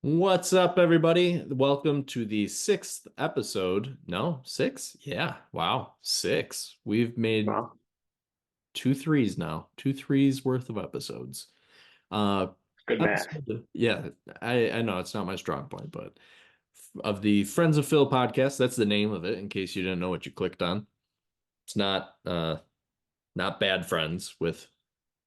What's up, everybody? Welcome to the sixth episode. No, six? Yeah. Wow. Six. We've made Well, two threes now, two threes worth of episodes. Uh, good math. yeah, I know it's not my strong point, but of the Friends of Phil podcast, that's the name of it, in case you didn't know what you clicked on. It's not Bad Friends with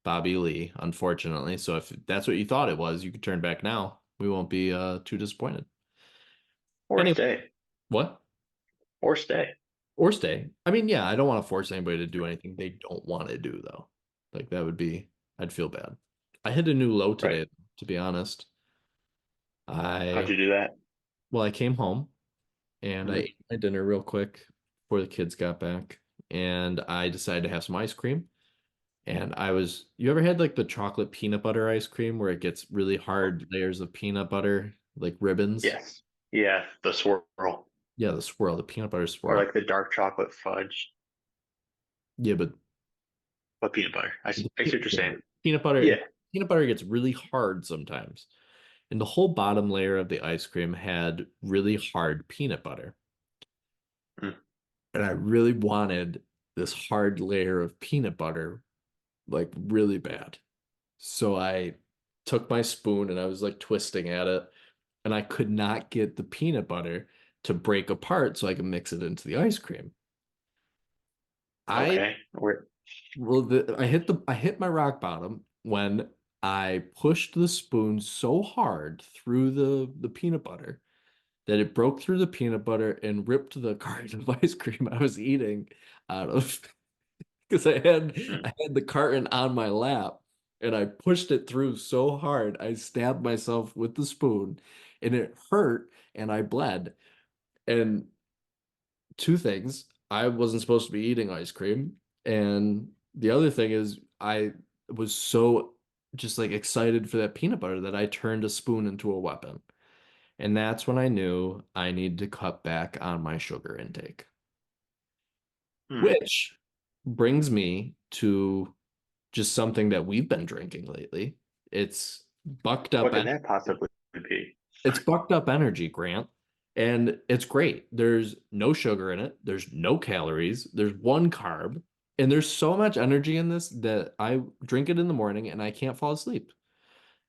Bobby Lee, unfortunately. So if that's what you thought it was, you could turn back now. We won't be too disappointed. Or Anyway, stay. what? Or stay. Or stay. I mean, yeah, I don't want to force anybody to do anything they don't want to do, though. Like that would be, I'd feel bad. I hit a new low Right. today, to be honest. How'd I, you do that? well, I came home and I Mm. ate my dinner real quick before the kids got back, and I decided to have some ice cream. And you ever had like the chocolate peanut butter ice cream where it gets really hard layers of peanut butter, like ribbons? Yes. Yeah, the swirl. Yeah, the swirl, the peanut butter Or swirl. like the dark chocolate fudge. Yeah, but But peanut butter. the I see what you're saying. peanut butter, Yeah. peanut butter gets really hard sometimes. And the whole bottom layer of the ice cream had really hard peanut butter. Mm. And I really wanted this hard layer of peanut butter, like really bad. So I took my spoon and I was like twisting at it, and I could not get the peanut butter to break apart so I could mix it into the ice cream. I Okay. I hit my rock bottom when I pushed the spoon so hard through the peanut butter that it broke through the peanut butter and ripped the carton of ice cream I was eating out of because Mm. I had the carton on my lap and I pushed it through so hard I stabbed myself with the spoon and it hurt and I bled. And two things, I wasn't supposed to be eating ice cream, and the other thing is I was so just like excited for that peanut butter that I turned a spoon into a weapon. And that's when I knew I needed to cut back on my sugar intake. Mm. Which brings me to just something that we've been drinking lately. It's bucked up What could energy. that possibly be? It's bucked up energy, Grant. And it's great. There's no sugar in it. There's no calories. There's one carb. And there's so much energy in this that I drink it in the morning and I can't fall asleep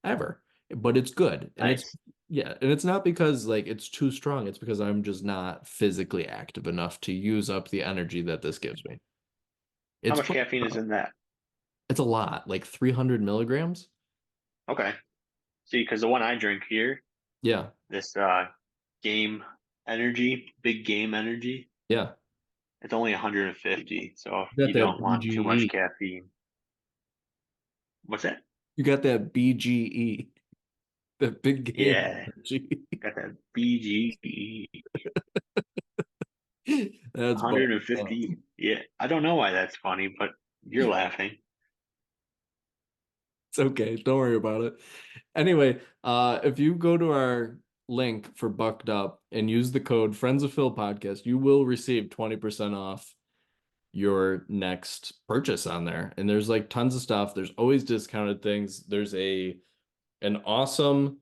ever. But it's good. And it's Nice. yeah, and it's not because like it's too strong. It's because I'm just not physically active enough to use up the energy that this gives me. How It's much caffeine is in that? it's a lot, like 300 milligrams. Okay. See, because the one I drink here, Yeah, this big game energy, yeah. it's only 150. So if You got you that don't want too much BGE. caffeine, what's that? You got that BGE, the big game Yeah, energy. got that BG That's bull. 150. Yeah, I don't know why that's funny, but you're laughing. It's okay. Don't worry about it. Anyway, if you go to our link for Bucked Up and use the code Friends of Phil Podcast, you will receive 20% off your next purchase on there. And there's like tons of stuff. There's always discounted things. There's an awesome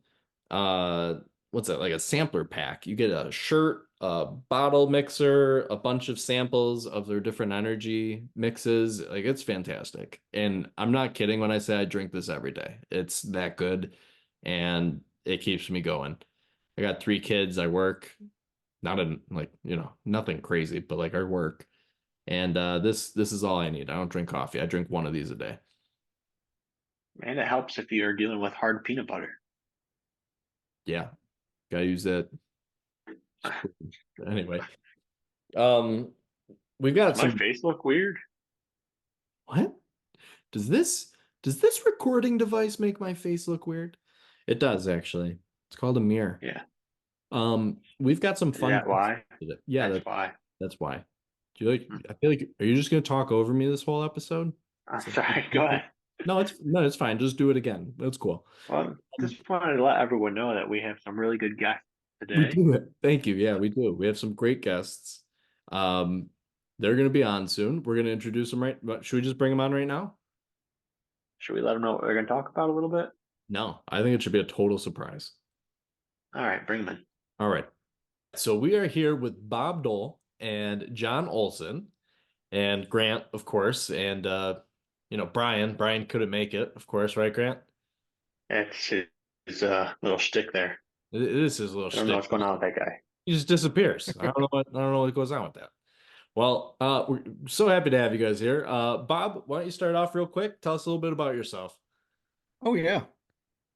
uh what's that, like a sampler pack. You get a shirt, a bottle mixer, a bunch of samples of their different energy mixes. Like it's fantastic. And I'm not kidding when I say I drink this every day. It's that good and it keeps me going. I got three kids. I work not in like, nothing crazy, but like I work. And this is all I need. I don't drink coffee. I drink one of these a day. Man, it helps if you're dealing with hard peanut butter. Yeah, gotta use that. Anyway, um, we've got Does my some. face look weird? What? Does this recording device make my face look weird? It does actually. It's called a mirror. Yeah. We've got some Is fun that questions why? today. Yeah, That's why. that's why. Do you like? Hmm. I feel like are you just gonna talk over me this whole episode? I'm So- sorry. Go ahead. no, it's fine. Just do it again. That's cool. Well, Um, just wanted to let everyone know that we have some really good guests we today. do it. Thank you. Yeah, we do. We have some great guests. Um, they're gonna be on soon. We're gonna introduce them Should we just bring them on right now? Should we let them know what we're going to talk about a little bit? No, I think it should be a total surprise. All right, bring them in. All right. So we are here with Bob Dole and John Olsen and Grant, of course, and Brian. Brian couldn't make it, of course, right, Grant? It's his little shtick there. It is his little I don't know shtick. what's going on with that guy. He just disappears. I don't know what goes on with that. Well, we're so happy to have you guys here. Bob, why don't you start off real quick? Tell us a little bit about yourself. Oh yeah.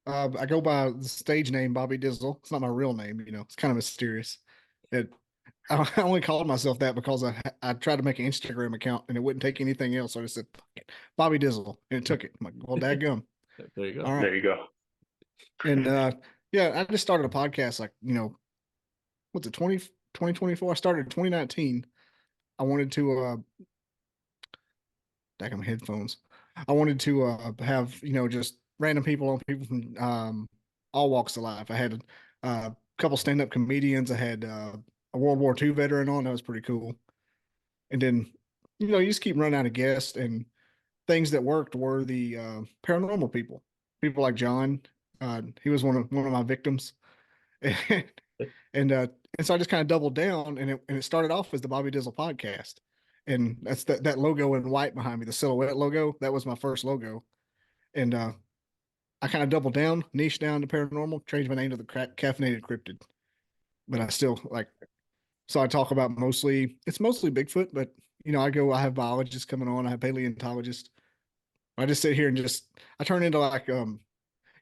I go by the stage name Bobby Dizzle. It's not my real name, It's kind of mysterious. It I only called myself that because I tried to make an Instagram account and it wouldn't take anything else. So I just said "Fuck it, Bobby Dizzle, and it took it. I'm like, well, dadgum. There you All go. right. There you go. And yeah, I just started a podcast like, what's it, 2024? I started in 2019. I wanted to back on my headphones. I wanted to have just random people on, people from all walks of life. I had a couple stand-up comedians. I had a World War II veteran on. That was pretty cool. And then you just keep running out of guests, and things that worked were the paranormal people. People like John. He was one of my victims. and uh and so I just kind of doubled down, and it started off as the Bobby Dizzle podcast. And that's that logo in white behind me, the silhouette logo. That was my first logo. And I kind of doubled down, niche down to paranormal, changed my name to the caffeinated cryptid. But I still like, so I talk about it's mostly Bigfoot, but I have biologists coming on, I have paleontologists. I just sit here and I turn into like, you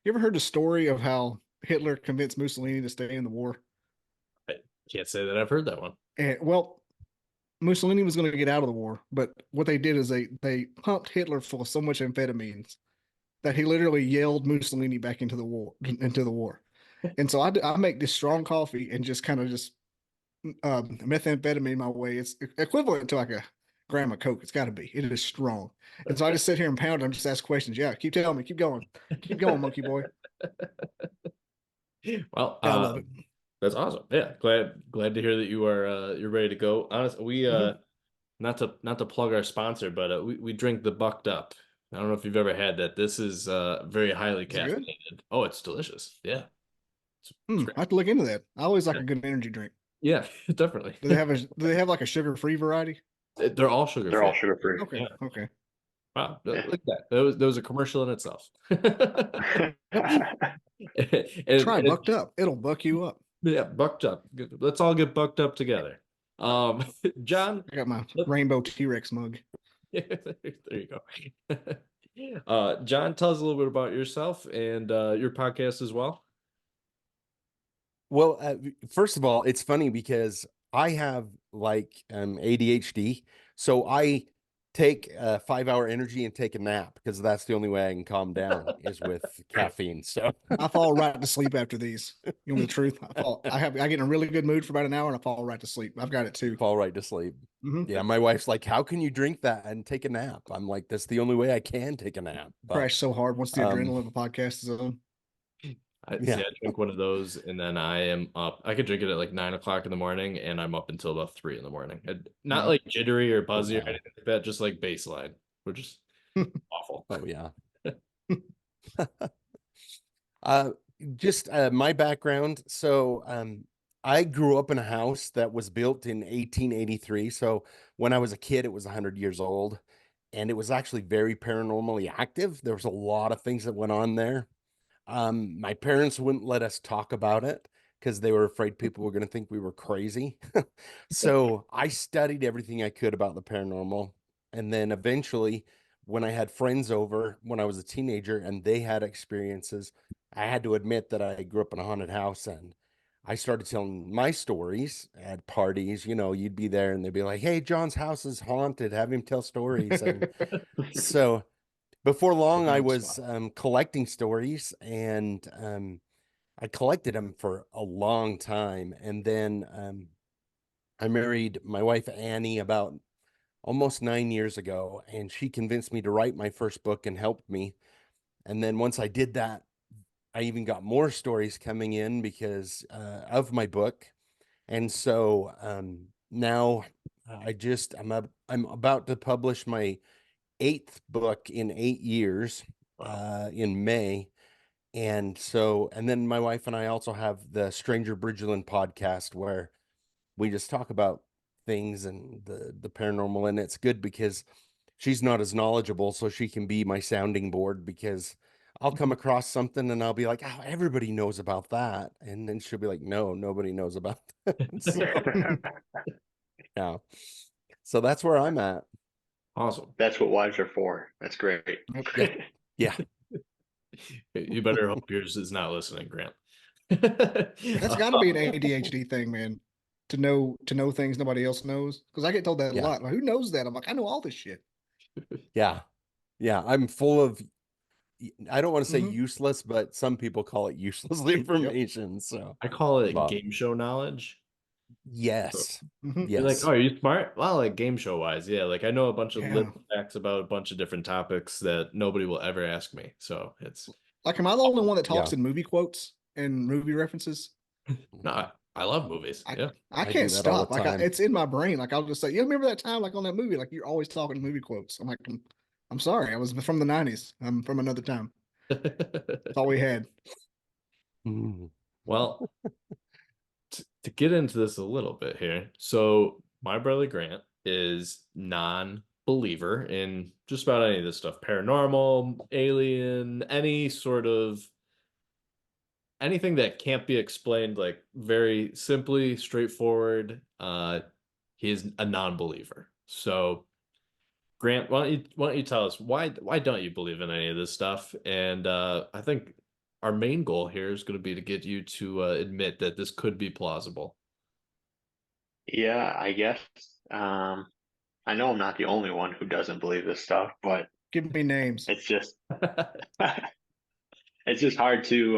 ever heard the story of how Hitler convinced Mussolini to stay in the war? I can't say that I've heard that one. And well, Mussolini was going to get out of the war, but what they did is they pumped Hitler full of so much amphetamines that he literally yelled Mussolini back into the war. And so I make this strong coffee and just kind of just methamphetamine my way. It's equivalent to like a gram of Coke. It's got to be. It is strong. And so I just sit here and pound and just ask questions. Yeah, keep telling me. Keep going, monkey boy. Well, I love it. that's awesome. Yeah, glad to hear that you're ready to go. Honestly, we not to plug our sponsor, but we drink the Bucked Up. I don't know if you've ever had that. This is very highly Is it good? caffeinated. Oh, it's delicious. Yeah. It's I great. have to look into that. I always like Yeah, a good energy drink. yeah, definitely. Do they have like a sugar-free variety? They're all sugar They're all free. sugar free. Okay. Yeah. Okay. Wow. Yeah. Look at that. That was a commercial in itself. Try And Bucked Up. It'll buck you up. yeah, bucked up. Let's all get bucked up together. Um, John, I got my let- rainbow T-Rex mug. there you go. John, tell us a little bit about yourself and your podcast as well. Well, first of all, it's funny because I have like ADHD, so I take a 5 hour energy and take a nap because that's the only way I can calm down is with caffeine. So I fall right to sleep after these. You know the truth. I get in a really good mood for about an hour and I fall right to sleep. I've got it too. fall right to sleep. Mm-hmm. Yeah, my wife's like, "How can you drink that and take a nap?" I'm like, "That's the only way I can take a nap." But Crash so hard once the um, adrenaline of a podcast is on. I yeah, see. I drink one of those, and then I am up. I could drink it at like 9 o'clock in the morning, and I'm up until about 3 in the morning. Not Mhm. like jittery or oh buzzy or yeah, anything like that, just like baseline, which is awful. oh yeah. Uh, just my background. So, I grew up in a house that was built in 1883. So when I was a kid, it was 100 years old, and it was actually very paranormally active. There was a lot of things that went on there. My parents wouldn't let us talk about it because they were afraid people were going to think we were crazy. So I studied everything I could about the paranormal. And then eventually, when I had friends over when I was a teenager and they had experiences, I had to admit that I grew up in a haunted house, and I started telling my stories at parties. You'd be there and they'd be like, "Hey, John's house is haunted. Have him tell stories." And so before long, I Dog was spot. collecting stories, and I collected them for a long time. And then I married my wife, Annie, about almost 9 years ago, and she convinced me to write my first book and helped me. And then once I did that, I even got more stories coming in because of my book. And so now I'm about to publish my eighth book in 8 years Wow. in May. And so, and then my wife and I also have the Stranger Bridgeland podcast where we just talk about things and the paranormal, and it's good because she's not as knowledgeable, so she can be my sounding board, because I'll come across something and I'll be like, oh, everybody knows about that, and then she'll be like, no, nobody knows about that. So yeah, so that's where I'm at. Awesome. That's what wives are for. That's great. Yeah. You better hope yours is not listening, Grant. That's got to be an ADHD thing, man. To know things nobody else knows. Because I get told that a Yeah. lot. Like, who knows that? I'm like, I know all this shit. Yeah. I'm full of, I don't want to say Mhm. useless, but some people call it useless information. So I call it But- game show knowledge. yes. Mhm. You're like, Yes. oh, are you smart? Well, like game show wise, yeah. Like I know a bunch of Yeah. little facts about a bunch of different topics that nobody will ever ask me. So it's Like, am I the only one that talks Yeah. in movie quotes and movie references? no, I love movies. Yeah. I do can't that all the stop. Like, time. it's in my brain. Like, I'll just say, you remember that time, like on that movie? Like, you're always talking movie quotes. I'm like, I'm sorry. I was from the 90s. I'm from another time. That's all we had. Mm. Well, to get into this a little bit here. So my brother Grant is non-believer in just about any of this stuff, paranormal, alien, any sort of anything that can't be explained like very simply, straightforward. He is a non-believer. So Grant, why don't you tell us why don't you believe in any of this stuff? And I think our main goal here is going to be to get you to admit that this could be plausible. Yeah, I guess. I know I'm not the only one who doesn't believe this stuff, but Give me names. it's just it's just hard to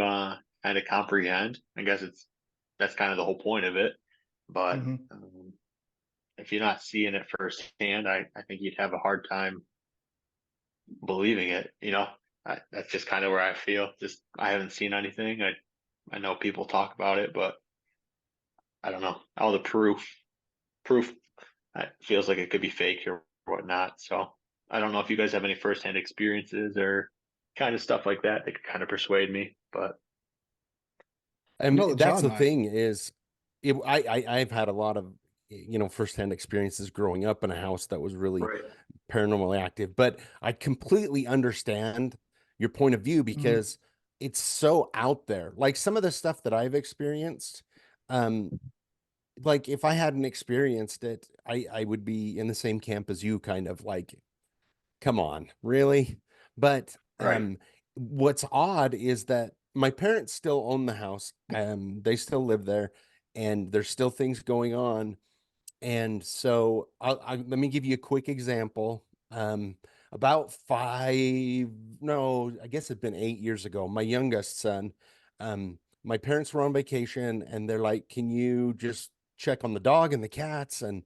kind of comprehend. I guess that's kind of the whole point of it. But Mhm. if you're not seeing it firsthand, I think you'd have a hard time believing it. That's just kind of where I feel. Just I haven't seen anything. I know people talk about it, but I don't know. All the proof it feels like it could be fake or whatnot. So I don't know if you guys have any firsthand experiences or kind of stuff like that could kind of persuade me. But I know that That's John the might. thing is, I've had a lot of, firsthand experiences growing up in a house that was really right, paranormally active, but I completely understand your point of view because it's so out there. Like some of the stuff that I've experienced, like if I hadn't experienced it, I would be in the same camp as you, kind of like, come on, really? But right, what's odd is that my parents still own the house. They still live there, and there's still things going on. And so let me give you a quick example. About no, I guess it's been 8 years ago, my youngest son, my parents were on vacation and they're like, can you just check on the dog and the cats and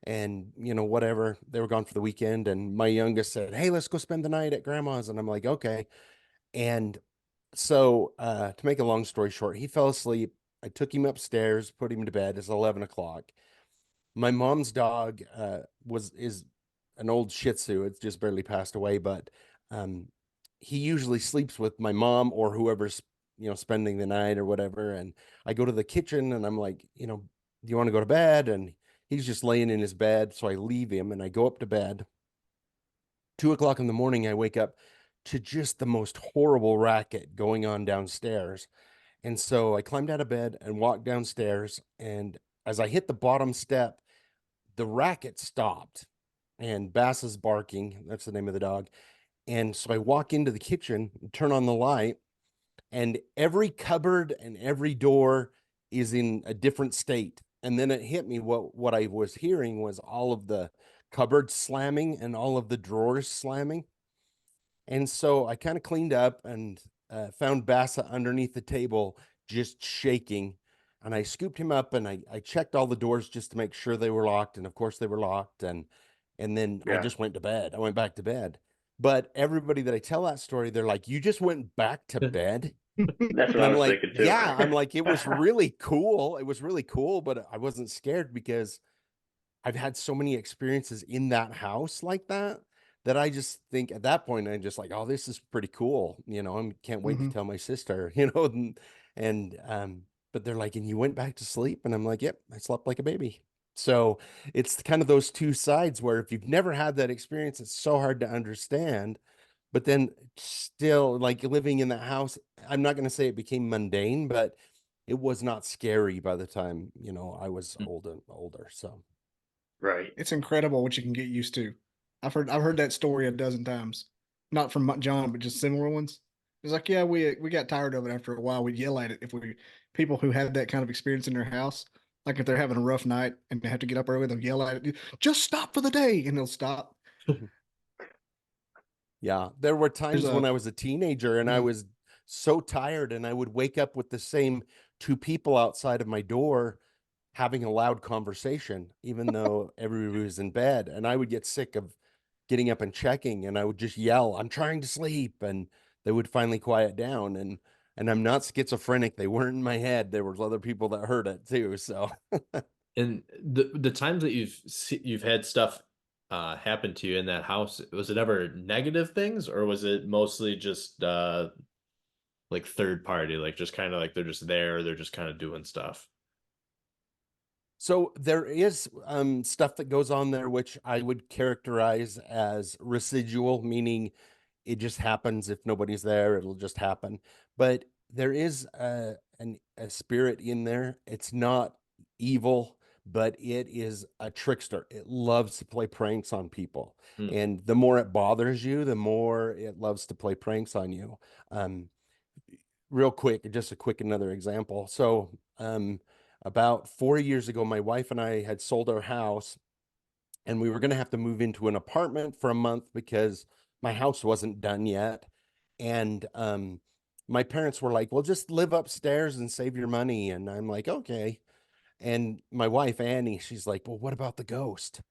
whatever. They were gone for the weekend. And my youngest said, hey, let's go spend the night at grandma's. And I'm like, okay. And so to make a long story short, he fell asleep. I took him upstairs, put him to bed. It's 11 o'clock. My mom's dog is an old Shih Tzu. It's just barely passed away, but um, he usually sleeps with my mom or whoever's spending the night or whatever. And I go to the kitchen and I'm like, do you want to go to bed? And he's just laying in his bed, so I leave him and I go up to bed. 2 o'clock in the morning, I wake up to just the most horrible racket going on downstairs. And so I climbed out of bed and walked downstairs. And as I hit the bottom step, the racket stopped and Bass is barking. That's the name of the dog. And so I walk into the kitchen, turn on the light, and every cupboard and every door is in a different state. And then it hit me, what I was hearing was all of the cupboards slamming and all of the drawers slamming. And so I kind of cleaned up and found Bassa underneath the table, just shaking. And I scooped him up and I checked all the doors just to make sure they were locked. And of course they were locked. And then I yeah. just went to bed. I went back to bed. But everybody that I tell that story, they're like, you just went back to bed? That's what And I I'm was like, thinking too. yeah, I'm like, it was really cool. It was really cool, but I wasn't scared because I've had so many experiences in that house like that that I just think at that point, I'm just like, oh, this is pretty cool. You know, I can't wait to Mhm. tell my sister, and but they're like, and you went back to sleep? And I'm like, yep, I slept like a baby. So it's kind of those two sides where if you've never had that experience, it's so hard to understand. But then still, like living in that house, I'm not going to say it became mundane, but it was not scary by the time, I was older. So Right. It's incredible what you can get used to. I've heard that story a dozen times, not from John, but just similar ones. It's like, yeah, we got tired of it after a while. We'd yell at it if we people who had that kind of experience in their house, like if they're having a rough night and they have to get up early, they'll yell at it, just stop for the day, and they'll stop. yeah, there were There's times when a I was a teenager and I Mhm. was so tired and I would wake up with the same two people outside of my door having a loud conversation, even though everybody was in bed. And I would get sick of getting up and checking and I would just yell, I'm trying to sleep. And they would finally quiet down. And I'm not schizophrenic. They weren't in my head. There was other people that heard it too. So And the times that you've had stuff happen to you in that house, was it ever negative things, or was it mostly just like third party, like just kind of like they're just there, they're just kind of doing stuff? So there is stuff that goes on there, which I would characterize as residual, meaning it just happens if nobody's there, it'll just happen. But there is a spirit in there. It's not evil, but it is a trickster. It loves to play pranks on people. Hmm. And the more it bothers you, the more it loves to play pranks on you. Um, Real quick, just a quick another example. So, about 4 years ago, my wife and I had sold our house and we were going to have to move into an apartment for a month because my house wasn't done yet. And my parents were like, well, just live upstairs and save your money. And I'm like, okay. And my wife, Annie, she's like, well, what about the ghost?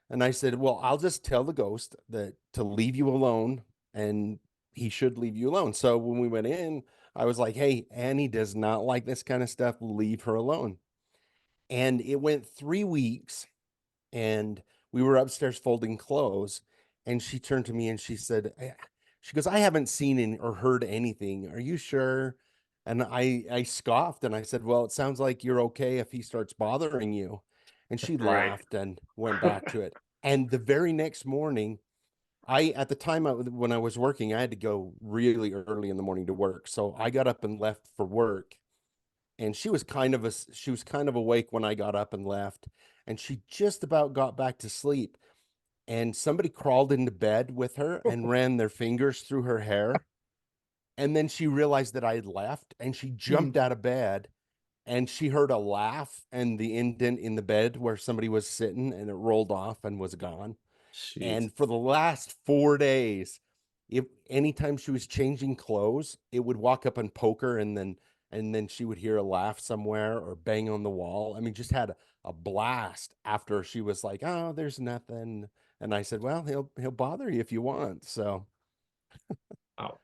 And I said, well, I'll just tell the ghost that to leave you alone and he should leave you alone. So when we went in, I was like, hey, Annie does not like this kind of stuff. Leave her alone. And it went 3 weeks and we were upstairs folding clothes. And she turned to me and she said, she goes, I haven't seen or heard anything. Are you sure? And I scoffed and I said, well, it sounds like you're okay if he starts bothering you. And she Right. laughed and went back to it. And the very next morning, at the time when I was working, I had to go really early in the morning to work. So I got up and left for work. And she was kind of awake when I got up and left. And she just about got back to sleep. And somebody crawled into bed with her and ran their fingers through her hair. And then she realized that I had left and she jumped Mhm. out of bed and she heard a laugh and the indent in the bed where somebody was sitting and it rolled off and was gone. Jeez. And for the last 4 days, if anytime she was changing clothes, it would walk up and poke her, and then she would hear a laugh somewhere or bang on the wall. I mean, just had a blast after she was like, "Oh, there's nothing." And I said, "Well, he'll bother you if you want." So Wow.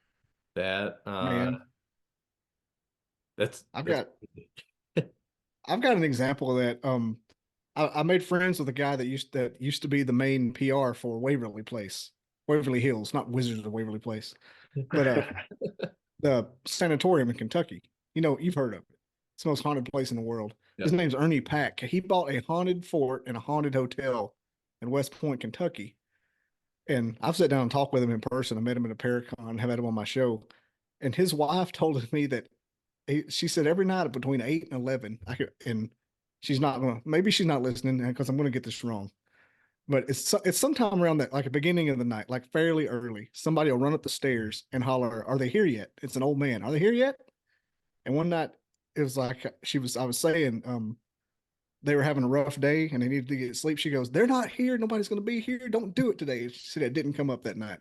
That Man, I've that's got I've got an example of that. I made friends with a guy that used to be the main PR for Waverly Place, Waverly Hills, not Wizards of Waverly Place, but the sanatorium in Kentucky. You've heard of it. It's the most haunted place in the world. yeah. His name's Ernie Pack. He bought a haunted fort and a haunted hotel in West Point, Kentucky. And I've sat down and talked with him in person. I met him at a Paracon, have had him on my show. And his wife told me that she said every night between 8 and 11, and maybe she's not listening because I'm gonna get this wrong. But it's sometime around that, like the beginning of the night, like fairly early. Somebody will run up the stairs and holler, "Are they here yet?" It's an old man. "Are they here yet?" And one night it was like I was saying, they were having a rough day and they needed to get sleep. She goes, "They're not here. Nobody's going to be here. Don't do it today." She said it didn't come up that night,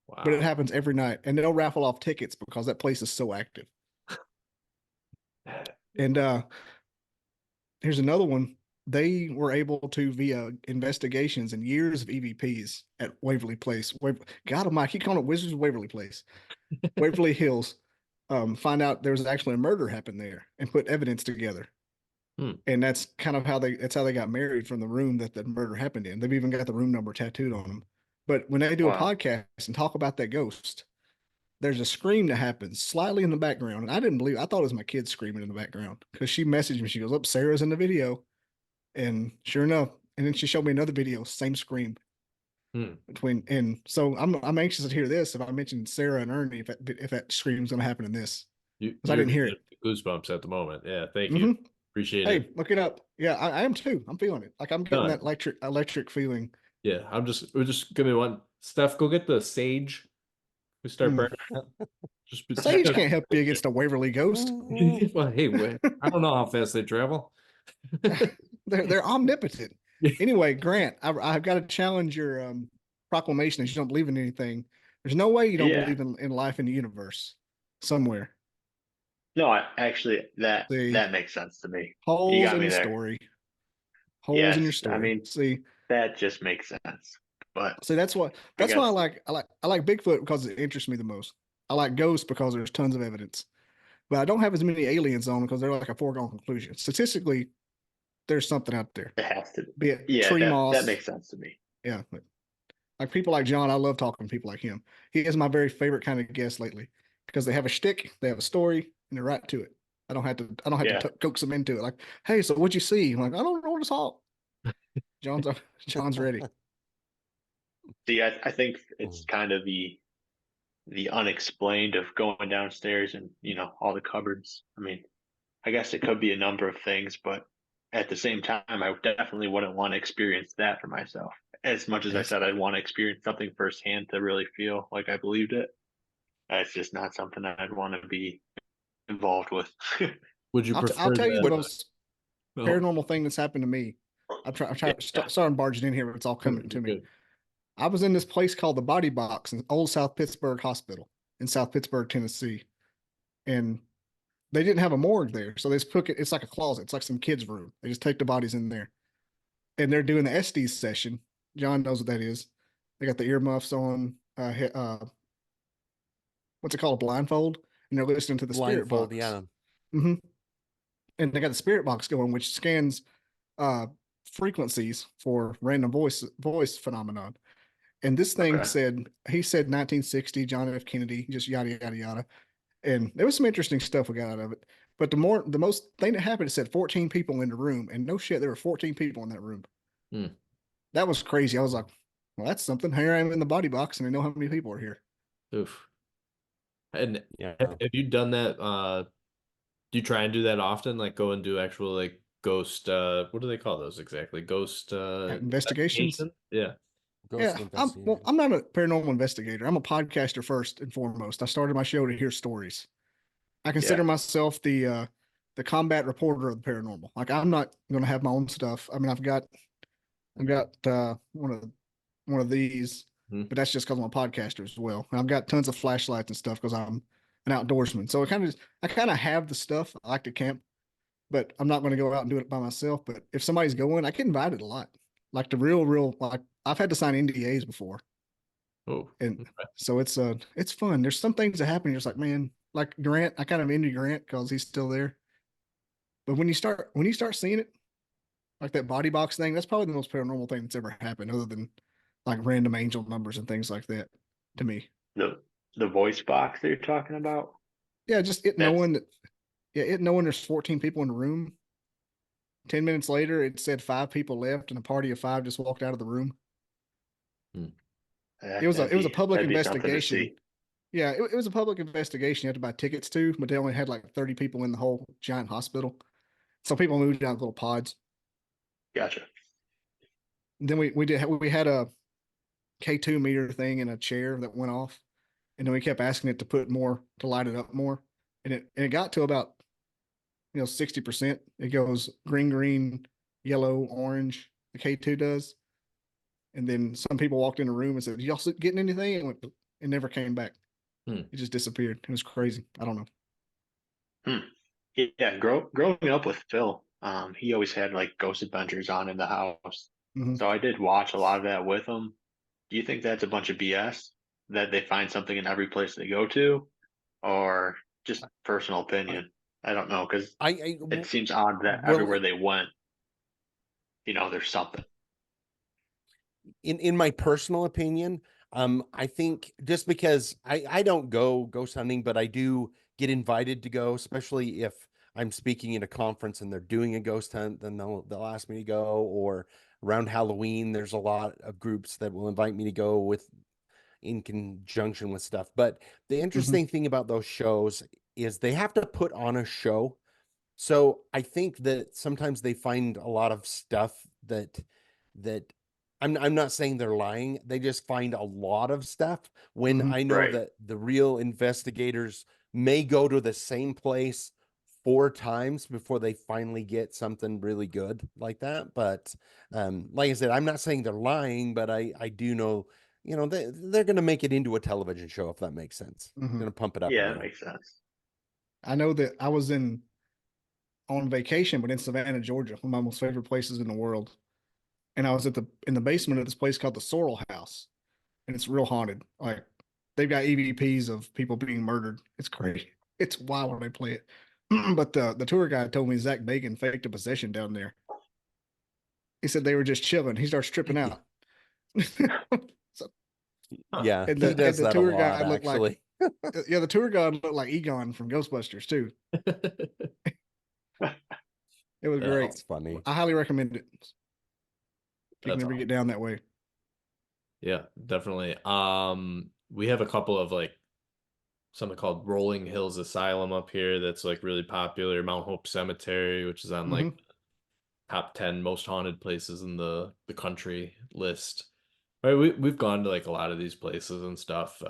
but it Wow. happens every night. And they'll raffle off tickets because that place is so active. And here's another one. They were able to, via investigations and years of EVPs at Waverly Place. God Almighty, I keep calling it Wizards of Waverly Place, Waverly Hills. Find out there was actually a murder happened there and put evidence together. Hmm. And that's kind of how they got married from the room that the murder happened in. They've even got the room number tattooed on them. But when they do a Wow. podcast and talk about that ghost, there's a scream that happens slightly in the background. And I didn't believe, I thought it was my kid screaming in the background because she messaged me. She goes, "Up, Sarah's in the video." And sure enough, and then she showed me another video, same scream between. And so I'm anxious to hear this. If I mentioned Sarah and Ernie, if that scream's going to happen in this, because I You're didn't hear giving it. goosebumps at the moment. Yeah, thank you. Mm-hmm. Appreciate Hey, it. look it up. Yeah, I am too. I'm feeling it. Like I'm getting No, that electric feeling. yeah, we're just gonna want Steph, go get the sage. We start Mm. burning it. Just Sage can't help you against a Waverly ghost. well, hey, wait, I don't know how fast they travel. They're omnipotent. Anyway, Grant, I've got to challenge your proclamation that you don't believe in anything. There's no way you don't Yeah. believe in life in the universe somewhere. No, actually, that See, makes sense to me. You holes got in me the there. story. Holes in your Yes, I story. mean See, that just makes sense. But that's why I I guess like Bigfoot because it interests me the most. I like ghosts because there's tons of evidence. But I don't have as many aliens on because they're like a foregone conclusion. Statistically, there's something out there. it has to. Be it Yeah, tree that moss. makes sense to me. Yeah. Like people like John, I love talking to people like him. He is my very favorite kind of guest lately because they have a shtick, they have a story, and they're right to it. I don't have Yeah. to coax them into it. Like, hey, so what'd you see? I'm like, I don't know what it's all. John's John's ready. See, I think it's kind of the unexplained of going downstairs and all the cupboards. I mean, I guess it could be a number of things, but at the same time, I definitely wouldn't want to experience that for myself. As much as I Yes. said I'd want to experience something firsthand to really feel like I believed it, it's just not something I'd want to be involved with. Would you I'll prefer tell you the that? most No, paranormal thing that's happened to me. Sorry, I'm barging in here, but it's all coming to me. good. I was in this place called the Body Box in Old South Pittsburgh Hospital in South Pittsburgh, Tennessee, and they didn't have a morgue there, so they just put it. It's like a closet. It's like some kids' room. They just take the bodies in there, and they're doing the Estes session. John knows what that is. They got the earmuffs on. What's it called? A blindfold, and they're listening to the spirit Blindfold, box. yeah. Mm-hmm. And they got the spirit box going, which scans uh, frequencies for random voice phenomenon. And this thing Okay. he said 1960, John F. Kennedy, just yada yada yada. And there was some interesting stuff we got out of it. But the most thing that happened, it said 14 people in the room, and no shit, there were 14 people in that room. Hmm. That was crazy. I was like, well, that's something. Here I am in the body box, and I know how many people are here. Oof. And Yeah. have you done that? Do you try and do that often? Like go and do actual like ghost what do they call those exactly? Ghost Investigations. investigation? Yeah. Yeah, Ghost investigation. I'm not a paranormal investigator. I'm a podcaster first and foremost. I started my show to hear stories. I consider Yeah. myself the combat reporter of the paranormal. Like I'm not going to have my own stuff. I mean, I've got one of these, Hmm. but that's just because I'm a podcaster as well. And I've got tons of flashlights and stuff because I'm an outdoorsman. So I kind of have the stuff. I like to camp, but I'm not going to go out and do it by myself. But if somebody's going, I get invited a lot. Like the real like I've had to sign NDAs before, Oh. and so it's fun. There's some things that happen. You're just like, man, like Grant. I kind of envy Grant because he's still there. But when you start seeing it, like that body box thing, that's probably the most paranormal thing that's ever happened, other than like random angel numbers and things like that. To me, The voice box that you're talking about. yeah, just it That's knowing that, yeah, it knowing there's 14 people in the room. 10 minutes later, it said 5 people left, and a party of 5 just walked out of the room. Hmm. It was a public that'd be something to investigation. see. Yeah, it was a public investigation. You had to buy tickets to, but they only had like 30 people in the whole giant hospital. So people moved out little pods. Gotcha. And then we had a K2 meter thing in a chair that went off, and then we kept asking it to put more to light it up more, and it got to about 60%. It goes green, yellow, orange. The K2 does, and then some people walked in the room and said, "Y'all getting anything?" And it never came back. Hmm. It just disappeared. It was crazy. I don't know. Yeah, growing up with Phil, he always had like ghost adventures on in the house. Mhm. So I did watch a lot of that with him. Do you think that's a bunch of BS that they find something in every place they go to, or just personal opinion? I don't know because it seems odd that well, everywhere they went, there's something. in my personal opinion, I think just because I don't go ghost hunting, but I do get invited to go, especially if I'm speaking at a conference and they're doing a ghost hunt, then they'll ask me to go. Or around Halloween, there's a lot of groups that will invite me to go with in conjunction with stuff. But the interesting thing about those shows is they have to put on a show. So I think that sometimes they find a lot of stuff that I'm not saying they're lying. They just find a lot of stuff when I know Right. that the real investigators may go to the same place 4 times before they finally get something really good like that. But like I said, I'm not saying they're lying, but I do know, they're going to make it into a television show, if that makes sense. Going to pump it up a Yeah, that little. makes sense. I know that I was on vacation, but in Savannah, Georgia, one of my most favorite places in the world. And I was in the basement of this place called the Sorrel House, and it's real haunted. Like they've got EVPs of people being murdered. It's crazy. It's wild when they play it. But the tour guide told me Zach Bacon faked a possession down there. He said they were just chilling. He starts tripping out. So, Yeah, and he does the that a tour lot, guide looked like actually. yeah, the tour guide looked like Egon from Ghostbusters too. It was great. That's funny. I highly recommend it. If you can That's ever awesome. get down that way. Yeah, definitely. We have a couple of like something called Rolling Hills Asylum up here that's like really popular. Mount Hope Cemetery, which is on like Hmm. top 10 most haunted places in the country list. Right, we've gone to like a lot of these places and stuff,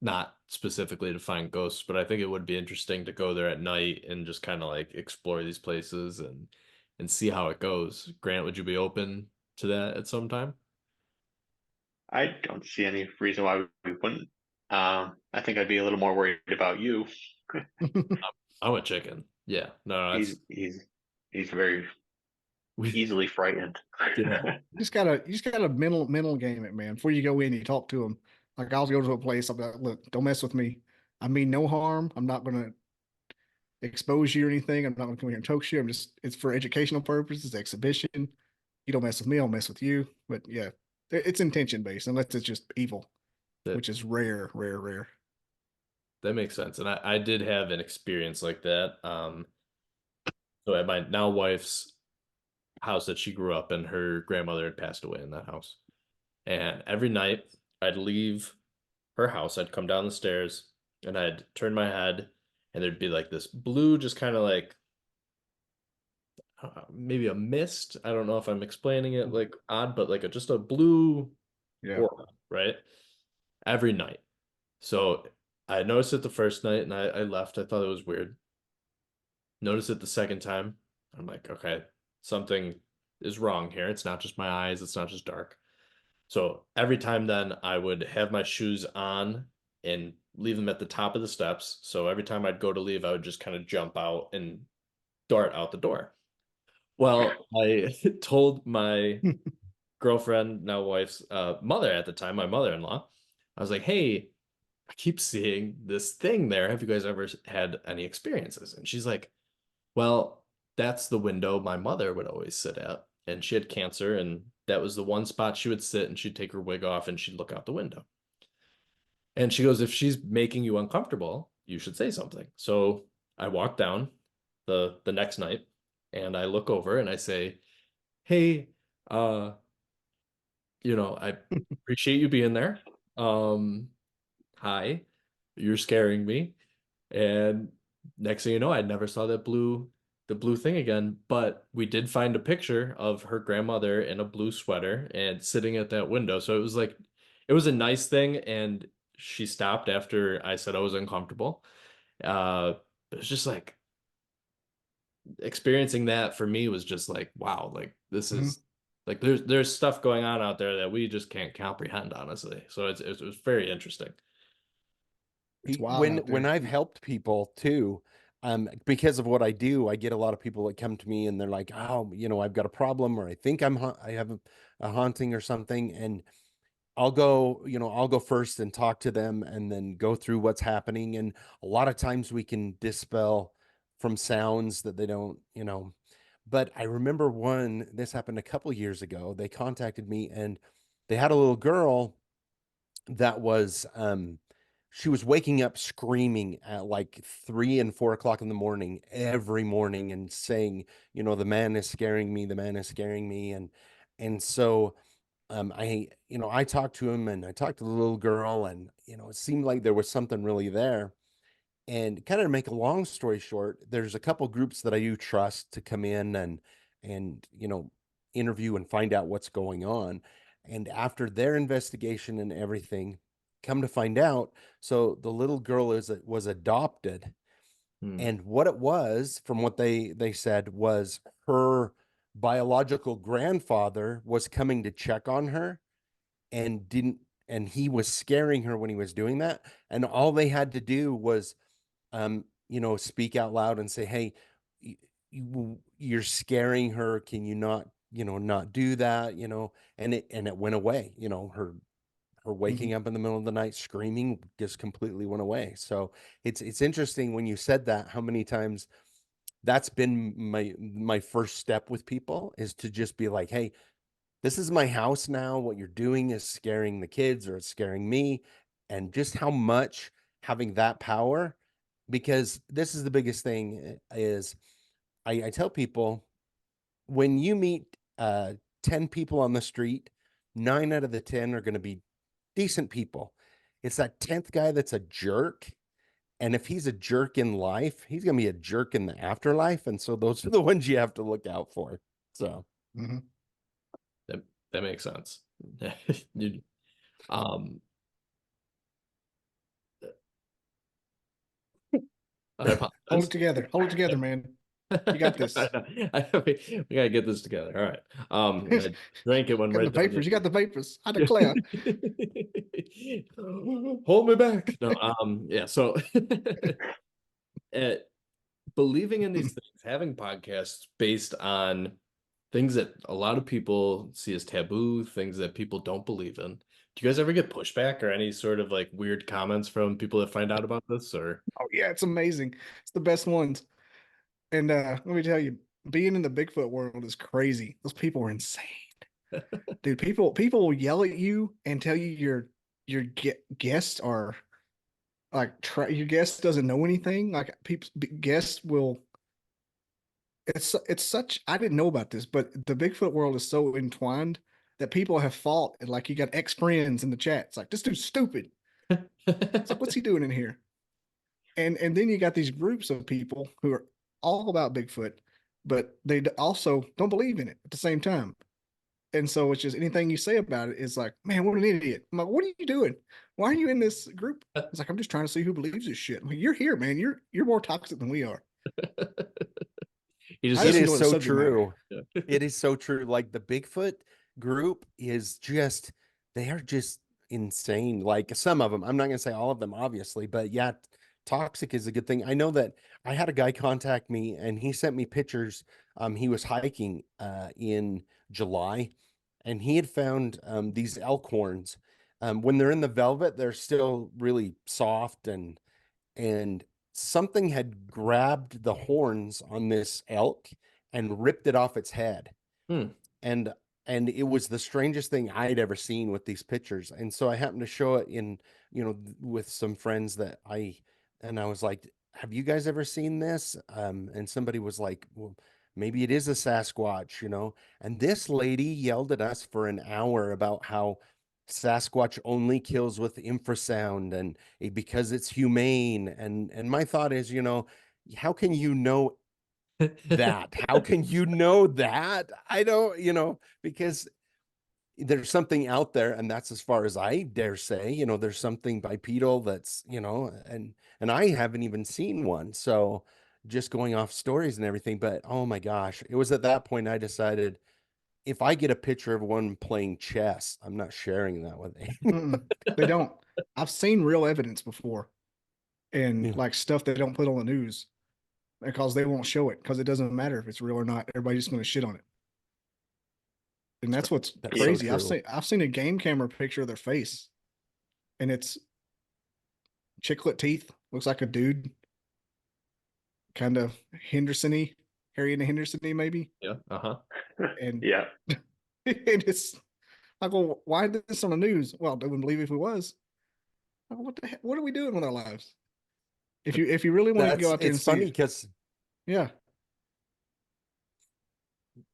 not specifically to find ghosts, but I think it would be interesting to go there at night and just kind of like explore these places and see how it goes. Grant, would you be open to that at some time? I don't see any reason why we wouldn't. I think I'd be a little more worried about you. I'm a chicken. Yeah, no, He's that's he's he's very we. easily frightened. Yeah, You just gotta mental game it, man. Before you go in, you talk to them. Like I'll go to a place, I'm like, look, don't mess with me. I mean no harm. I'm not gonna expose you or anything. I'm not gonna come here and choke you. It's for educational purposes, exhibition. You don't mess with me, I'll mess with you. But yeah, it's intention based, unless it's just evil, that which is rare, rare, rare. that makes sense. And I did have an experience like that. So at my now wife's house that she grew up in, her grandmother had passed away in that house. And every night I'd leave her house, I'd come down the stairs and I'd turn my head and there'd be like this blue, just kind of like maybe a mist. I don't know if I'm explaining it like odd, but like just a blue Yeah. aura, right? Every night. So I noticed it the first night and I left. I thought it was weird. Noticed it the second time. I'm like, okay, something is wrong here. It's not just my eyes, it's not just dark. So every time then I would have my shoes on and leave them at the top of the steps. So every time I'd go to leave, I would just kind of jump out and dart out the door. Well, I told my girlfriend, now wife's mother at the time, my mother-in-law, I was like, hey, I keep seeing this thing there. Have you guys ever had any experiences? And she's like, well, that's the window my mother would always sit at. And she had cancer, and that was the one spot she would sit and she'd take her wig off and she'd look out the window. And she goes, if she's making you uncomfortable, you should say something. So I walk down the next night and I look over and I say, hey, uh, I appreciate you being there. Um, hi, you're scaring me. And next thing you know, I never saw the blue thing again. But we did find a picture of her grandmother in a blue sweater and sitting at that window. So it was like it was a nice thing, and she stopped after I said I was uncomfortable. It was just like experiencing that for me was just like, wow, like this Mhm. is like there's stuff going on out there that we just can't comprehend, honestly. So it was very interesting. It's wild when out when there. I've helped people too, because of what I do, I get a lot of people that come to me and they're like, oh, I've got a problem, or I think I have a haunting or something, and I'll go first and talk to them and then go through what's happening. And a lot of times we can dispel from sounds that they don't, but I remember this happened a couple years ago. They contacted me and they had a little girl that was she was waking up screaming at like 3 and 4 o'clock in the morning every morning and saying, the man is scaring me, the man is scaring me. And so I talked to him and I talked to the little girl, and it seemed like there was something really there. And kind of to make a long story short, there's a couple groups that I do trust to come in and interview and find out what's going on. And after their investigation and everything, come to find out, so the little girl was adopted. And what it was, from what they said, was her biological grandfather was coming to check on her and didn't and he was scaring her when he was doing that. And all they had to do was speak out loud and say, hey, you're scaring her. Can you not, not do that, and it went away. Her waking up in the middle of the night screaming just completely went away. So it's interesting when you said that, how many times that's been my first step with people, is to just be like, hey, this is my house now. What you're doing is scaring the kids, or it's scaring me. And just how much having that power, because this is the biggest thing, is I tell people, when you meet 10 people on the street, 9 out of the 10 are going to be decent people. It's that 10th guy that's a jerk. And if he's a jerk in life, he's going to be a jerk in the afterlife. And so those are the ones you have to look out for. So that makes sense. I apologize. Hold it together, man. You got this. We gotta get this together. All right. I drank it when Got right the vapors. You got the vapors. I declare. Hold me back. No, yeah. So, believing in these things, having podcasts based on things that a lot of people see as taboo, things that people don't believe in. Do you guys ever get pushback or any sort of like weird comments from people that find out about this? Or Oh yeah, it's amazing. It's the best ones. And let me tell you, being in the Bigfoot world is crazy. Those people are insane. Dude, people will yell at you and tell you your guests are like your guest doesn't know anything. Like people guests will. It's such. I didn't know about this, but the Bigfoot world is so entwined that people have fought. And like you got ex friends in the chat. It's like, this dude's stupid. It's like, what's he doing in here? And then you got these groups of people who are all about Bigfoot, but they also don't believe in it at the same time. And so it's just anything you say about it is like, man, what an idiot. I'm like, what are you doing? Why are you in this group? It's like, I'm just trying to see who believes this shit. I'm like, you're here, man. You're more toxic than we are. It is so true. It is so true. Like the Bigfoot group is just, they are just insane. Like some of them, I'm not going to say all of them, obviously, but yeah, toxic is a good thing. I know that I had a guy contact me and he sent me pictures. He was hiking in July, and he had found these elk horns. When they're in the velvet, they're still really soft, and something had grabbed the horns on this elk and ripped it off its head. And it was the strangest thing I'd ever seen with these pictures. And so I happened to show it in, with some friends and I was like, have you guys ever seen this? And somebody was like, well, maybe it is a Sasquatch, and this lady yelled at us for an hour about how Sasquatch only kills with infrasound and because it's humane. And my thought is, how can you know that? How can you know that? I don't, because there's something out there, and that's as far as I dare say. There's something bipedal that's, and I haven't even seen one. So just going off stories and everything. But oh my gosh, it was at that point I decided, if I get a picture of one playing chess, I'm not sharing that with anyone. They don't. I've seen real evidence before, and Yeah. like stuff they don't put on the news because they won't show it because it doesn't matter if it's real or not. Everybody's just going to shit on it. And that's what's crazy. So I've seen a game camera picture of their face, and it's chiclet teeth. Looks like a dude, kind of Henderson-y, Harry and Henderson-y maybe. Yeah. And yeah, and it's I go, why is this on the news? Well, they wouldn't believe if we was. I go, what the heck? What are we doing with our lives? If you really want to go out there It's and see funny it, because yeah.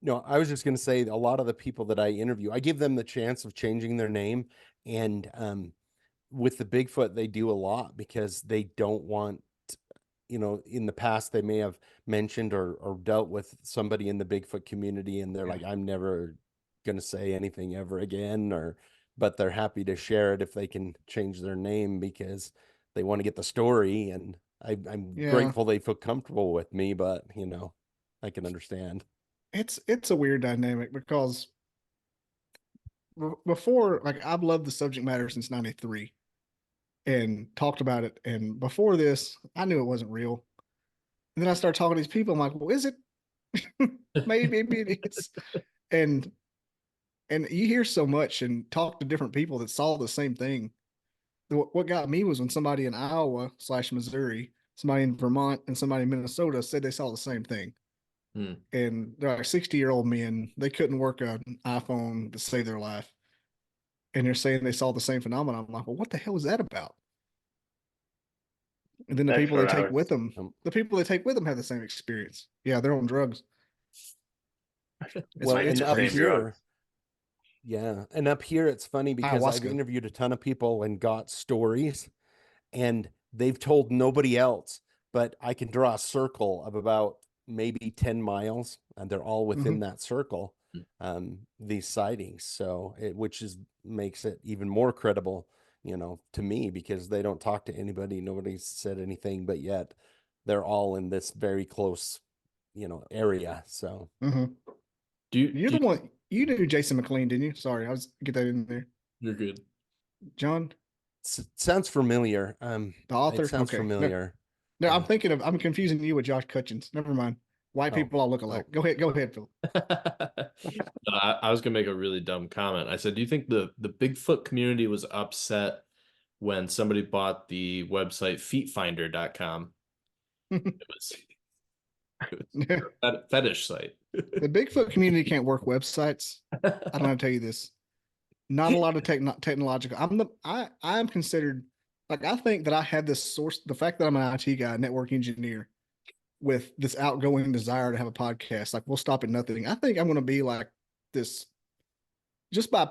no, I was just going to say a lot of the people that I interview, I give them the chance of changing their name. And with the Bigfoot, they do a lot because they don't want, in the past, they may have mentioned or dealt with somebody in the Bigfoot community and they're like, I'm never going to say anything ever again, but they're happy to share it if they can change their name because they want to get the story. And I'm Yeah. grateful they feel comfortable with me, but, I can understand. It's a weird dynamic because before, like, I've loved the subject matter since '93 and talked about it. And before this, I knew it wasn't real. And then I started talking to these people. I'm like, well, is it? Maybe it is. And you hear so much and talk to different people that saw the same thing. What got me was when somebody in Iowa/Missouri, somebody in Vermont, and somebody in Minnesota said they saw the same thing. Hmm. And they're like 60-year-old men. They couldn't work an iPhone to save their life. And they're saying they saw the same phenomenon. I'm like, well, what the hell is that about? And then That's what I was. the people they take with them have the same experience. Yeah, they're on drugs. Well, Might be It's and the up same crazy. here, drugs. yeah, and up here it's funny because I've Ayahuasca. interviewed a ton of people and got stories, and they've told nobody else, but I can draw a circle of about maybe 10 miles, and they're all within Hmm. that circle, these sightings. So which makes it even more credible, to me because they don't talk to anybody, nobody's said anything, but yet they're all in this very close, area. So Hmm. Do you, You're do the you, one. You knew Jason McLean, didn't you? Sorry, I was get that in there. you're good. John, sounds familiar. the It author. sounds Okay, no, familiar. no, Yeah. I'm confusing you with Josh Cutchins. Never mind. White Oh, people all look alike. oh, Go ahead, Phil. No, I was gonna make a really dumb comment. I said, do you think the Bigfoot community was upset when somebody bought the website feetfinder.com? It was, The a fetish site. Bigfoot community can't work websites. I don't know how to tell you this. Not a lot of technological. I'm considered, like, I think that I have this source. The fact that I'm an IT guy, network engineer, with this outgoing desire to have a podcast, like, we'll stop at nothing. I think I'm going to be like this, just by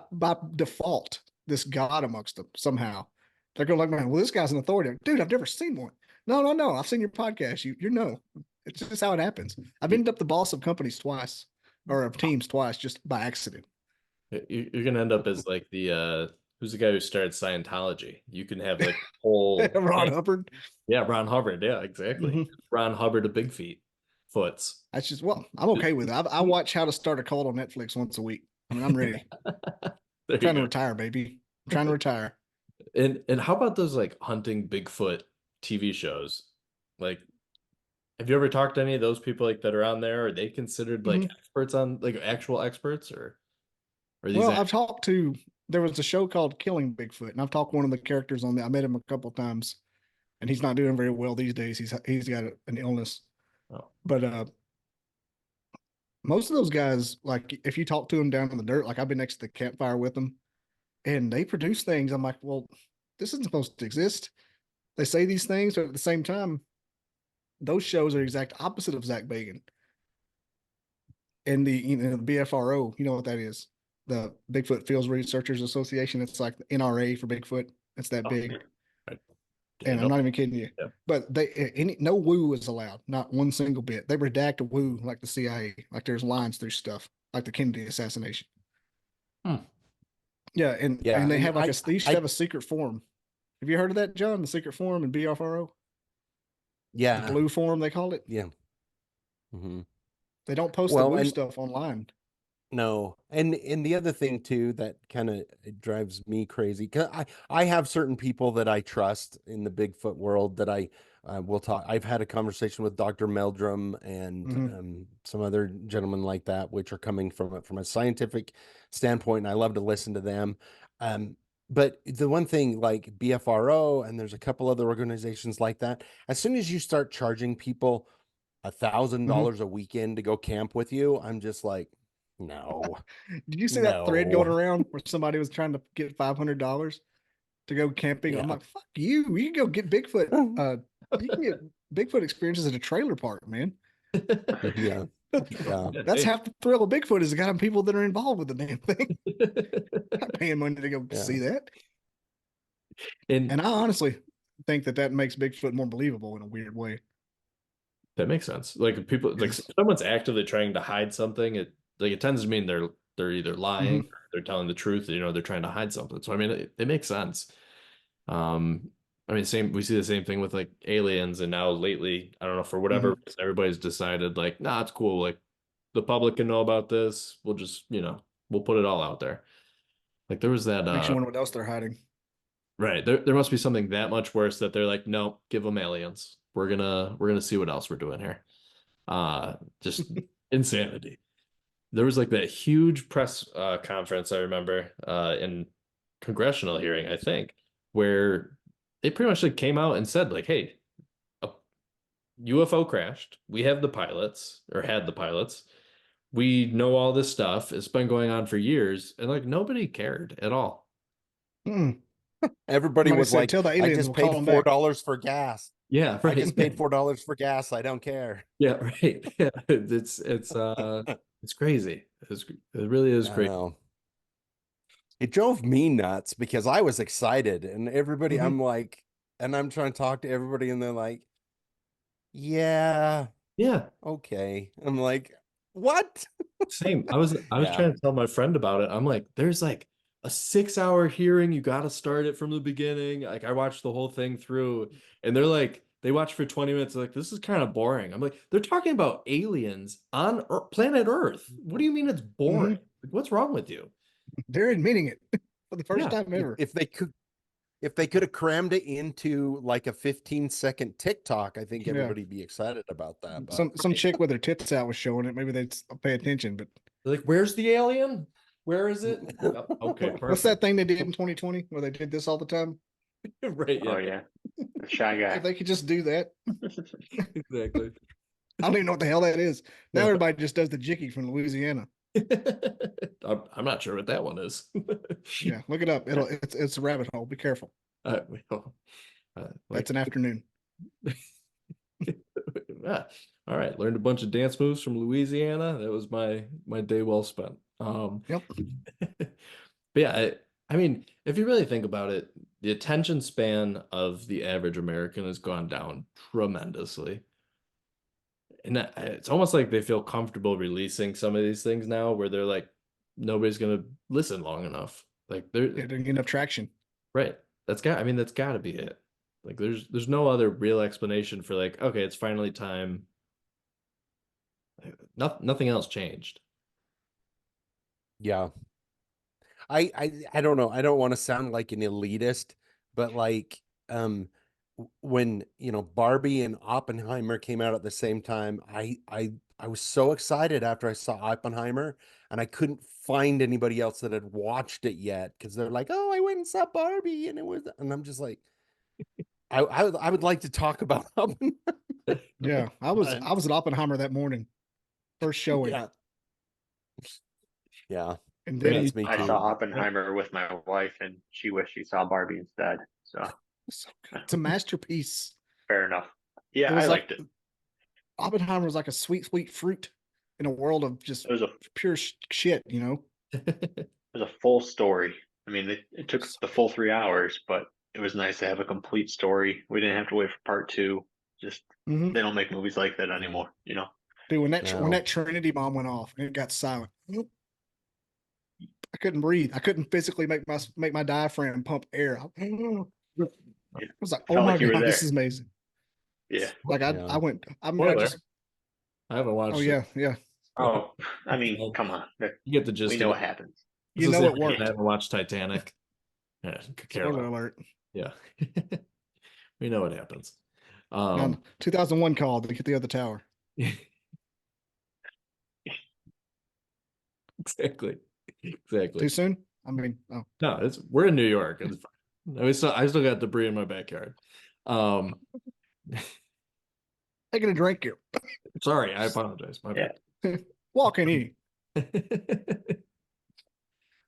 default, this god amongst them somehow. They're going to like, man, well, this guy's an authority. Dude, I've never seen one. No. I've seen your podcast. You know, it's just how it happens. I've ended up the boss of companies twice, or of teams twice, just by accident. You're gonna end up as like the who's the guy who started Scientology? You can have like whole Ron Hubbard. yeah, Ron Hubbard. Yeah, exactly. Mhm. Ron Hubbard of Big Feet Foots. That's just, well, I'm okay with it. I watch How to Start a Cult on Netflix once a week. I mean, I'm ready. There I'm trying you to go. retire, baby. I'm trying to retire. And how about those like hunting Bigfoot TV shows? Like, have you ever talked to any of those people like that are on there? Are they considered like Mhm. experts on like actual experts or these Well, there was a show called Killing Bigfoot, and I've talked to one of the characters on there. I met him a couple of times, and he's not doing very well these days. He's got an illness. oh, But most of those guys, like, if you talk to them down in the dirt, like, I've been next to the campfire with them, and they produce things. I'm like, well, this isn't supposed to exist. They say these things, but at the same time, those shows are the exact opposite of Zach Bagan and the BFRO. You know what that is? The Bigfoot Fields Researchers Association. It's like the NRA for Bigfoot. It's that big. I And didn't I'm know. not even kidding you. Yeah. But no woo is allowed, not one single bit. They redact a woo like the CIA, like there's lines through stuff, like the Kennedy assassination. Hmm. Yeah, and yeah. they And have like they used to I, have a secret forum. Have you heard of that, John? The secret forum in BFRO, the yeah, blue forum they called it. yeah. Hmm. They don't post the Well, woo and stuff online. no, and the other thing too that kind of drives me crazy because I have certain people that I trust in the Bigfoot world that I will talk. I've had a conversation with Dr. Meldrum and Hmm. some other gentlemen like that, which are coming from a scientific standpoint, and I love to listen to them. But the one thing like BFRO and there's a couple other organizations like that, as soon as you start charging people Hmm. $1,000 a weekend to go camp with you, I'm just like, No, Did you see that thread going no. around where somebody was trying to get $500 to go camping? I'm Yeah. like, fuck you. You can go get Bigfoot. You can get Bigfoot experiences at a trailer park, man. Yeah. Yeah. That's Hey. half the thrill of Bigfoot is the kind of people that are involved with the damn thing. Not paying money to go Yeah. see that. And And I honestly think that makes Bigfoot more believable in a weird way. that makes sense. Like people, like Yes. if someone's actively trying to hide something, it tends to mean they're either lying, Mhm. or they're telling the truth. You know, they're trying to hide something. So I mean, it makes sense. Um, I mean, we see the same thing with like aliens, and now lately, I don't know, for whatever Mhm. reason, everybody's decided like, nah, it's cool. Like the public can know about this. We'll just, we'll put it all out there. Like there was that Makes you wonder what else they're hiding. right. There must be something that much worse that they're like, no, give them aliens. We're gonna see what else we're doing here. Just insanity. There was like that huge press conference I remember in congressional hearing, I think, where they pretty much like came out and said like, hey, a UFO crashed. We have the pilots or had the pilots. We know all this stuff. It's been going on for years, and like nobody cared at all. Mm-mm. Everybody Somebody was said, like, tell the I aliens just we'll call paid them $4 back. for gas. Yeah, I just right. paid $4 for gas. I don't care. Yeah, right. Yeah, it's crazy. It really is I crazy. know. It drove me nuts because I was excited and everybody, Mhm. I'm like, and I'm trying to talk to everybody and they're like, yeah, Yeah, okay. I'm like, what? same. I was Yeah. trying to tell my friend about it. I'm like, there's like a 6 hour hearing. You got to start it from the beginning. Like I watched the whole thing through, and they're like, they watch for 20 minutes. Like this is kind of boring. I'm like, they're talking about aliens on planet Earth. What do you mean it's boring? Mhm. Like, what's wrong with you? They're admitting it for the first Yeah, time If, ever. if they could, if they could have crammed it into like a 15-second TikTok, I think Yeah. everybody'd be excited about that. But Some chick with her tits out was showing it. Maybe they'd pay attention. But they're like, where's the alien? Where is it? Oh, okay, what's that perfect. thing they did in 2020 where they did this all the time? Right, Oh yeah, yeah, the shy If guy. they could just do that, exactly. I don't even know what the hell that is. Now No. everybody just does the jicky from Louisiana. I'm not sure what that one is. Yeah, look it up. It's a rabbit hole. Be careful. Well, That's like, an afternoon. yeah. All right, learned a bunch of dance moves from Louisiana. That was my day well spent. Yep. But yeah, I mean, if you really think about it, the attention span of the average American has gone down tremendously. And it's almost like they feel comfortable releasing some of these things now where they're like, nobody's gonna listen long enough. Like they're Yeah, didn't get enough traction. right. I mean, that's gotta be it. Like there's no other real explanation for like, okay, it's finally time. Nothing else changed. yeah, I don't know. I don't want to sound like an elitist, but like when Barbie and Oppenheimer came out at the same time, I was so excited after I saw Oppenheimer, and I couldn't find anybody else that had watched it yet because they're like, "Oh, I went and saw Barbie, and it was," and I'm just like, I would like to talk about Oppenheimer. Yeah, I was at Oppenheimer that morning, first showing, Yeah, yeah, and Yeah, then that's me I too. saw Oppenheimer with my wife, and she wished she saw Barbie instead. So so good. It's a masterpiece. fair enough. It Yeah, I was like liked it. Oppenheimer was like a sweet, sweet fruit in a world of just It was a pure shit. it was a full story. I mean, it took the full 3 hours, but it was nice to have a complete story. We didn't have to wait for part two. Just Mhm. they don't make movies like that Yeah. anymore. Dude, when No. that Trinity bomb went off and it got silent, I couldn't breathe. I couldn't physically make my diaphragm pump air. I Yeah, was like, oh felt my like you were god, this there. is amazing. Yeah. Like Yeah. I went. I mean, I Spoiler. just. I haven't Oh watched it. yeah, yeah. Oh, I mean, Well, come on. you get the gist We of know it. what happens. You know it I worked. haven't watched Titanic. Yeah, could care Spoiler less. alert. Yeah. We know what happens. Now, 2001 called to get the other tower. Exactly. Too Exactly. soon? I mean, oh, No, we're in New York. It's fine. I still got debris in my backyard. Um, taking a drink here. sorry, I apologize. My Yeah. bad. Walking in.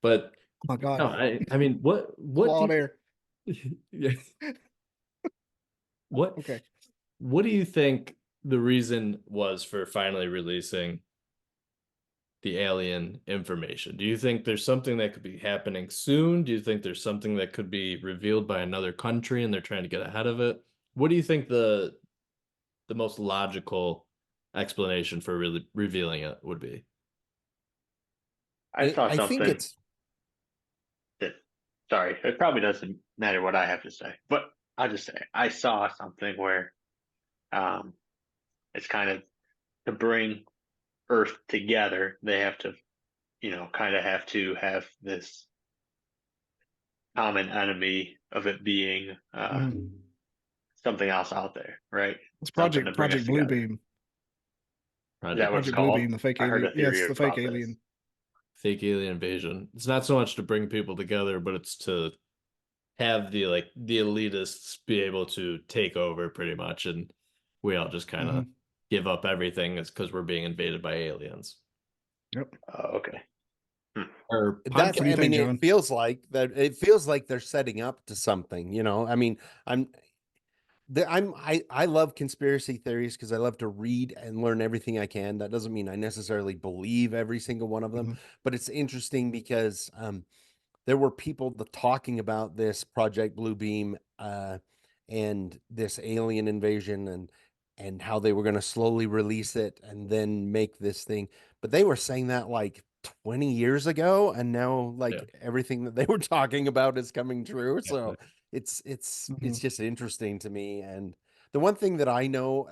But Oh my God. no, I mean, what Flawed air. yeah, what Okay. what do you think the reason was for finally releasing the alien information? Do you think there's something that could be happening soon? Do you think there's something that could be revealed by another country and they're trying to get ahead of it? What do you think the most logical explanation for really revealing it would be? I saw I think something it's that, sorry, it probably doesn't matter what I have to say, but I'll just say I saw something where um, it's kind of to bring Earth together. They have to, kind of have to have this common enemy of it being Mhm. something else out there, right? It's Something to Project bring us Project together. Bluebeam. Is that what it's Project called? Bluebeam, the fake I heard alien. a Yes, theory the fake about this. alien. Fake alien invasion. It's not so much to bring people together, but it's to have the elitists be able to take over pretty much, and we all just kind of Mhm. give up everything is because we're being invaded by aliens. Yep. Oh, okay. Our that's What do you podcast, I mean, think, it John? feels like that. It feels like they're setting up to something, you know. I mean, I'm I love conspiracy theories because I love to read and learn everything I can. That doesn't mean I necessarily believe every single one of them, Mhm. but it's interesting because there were people talking about this Project Bluebeam and this alien invasion and how they were going to slowly release it and then make this thing. But they were saying that like 20 years ago, and now yeah, like everything that they were talking about is coming true. yeah, So it's Mhm. just interesting to me. And the one thing that I know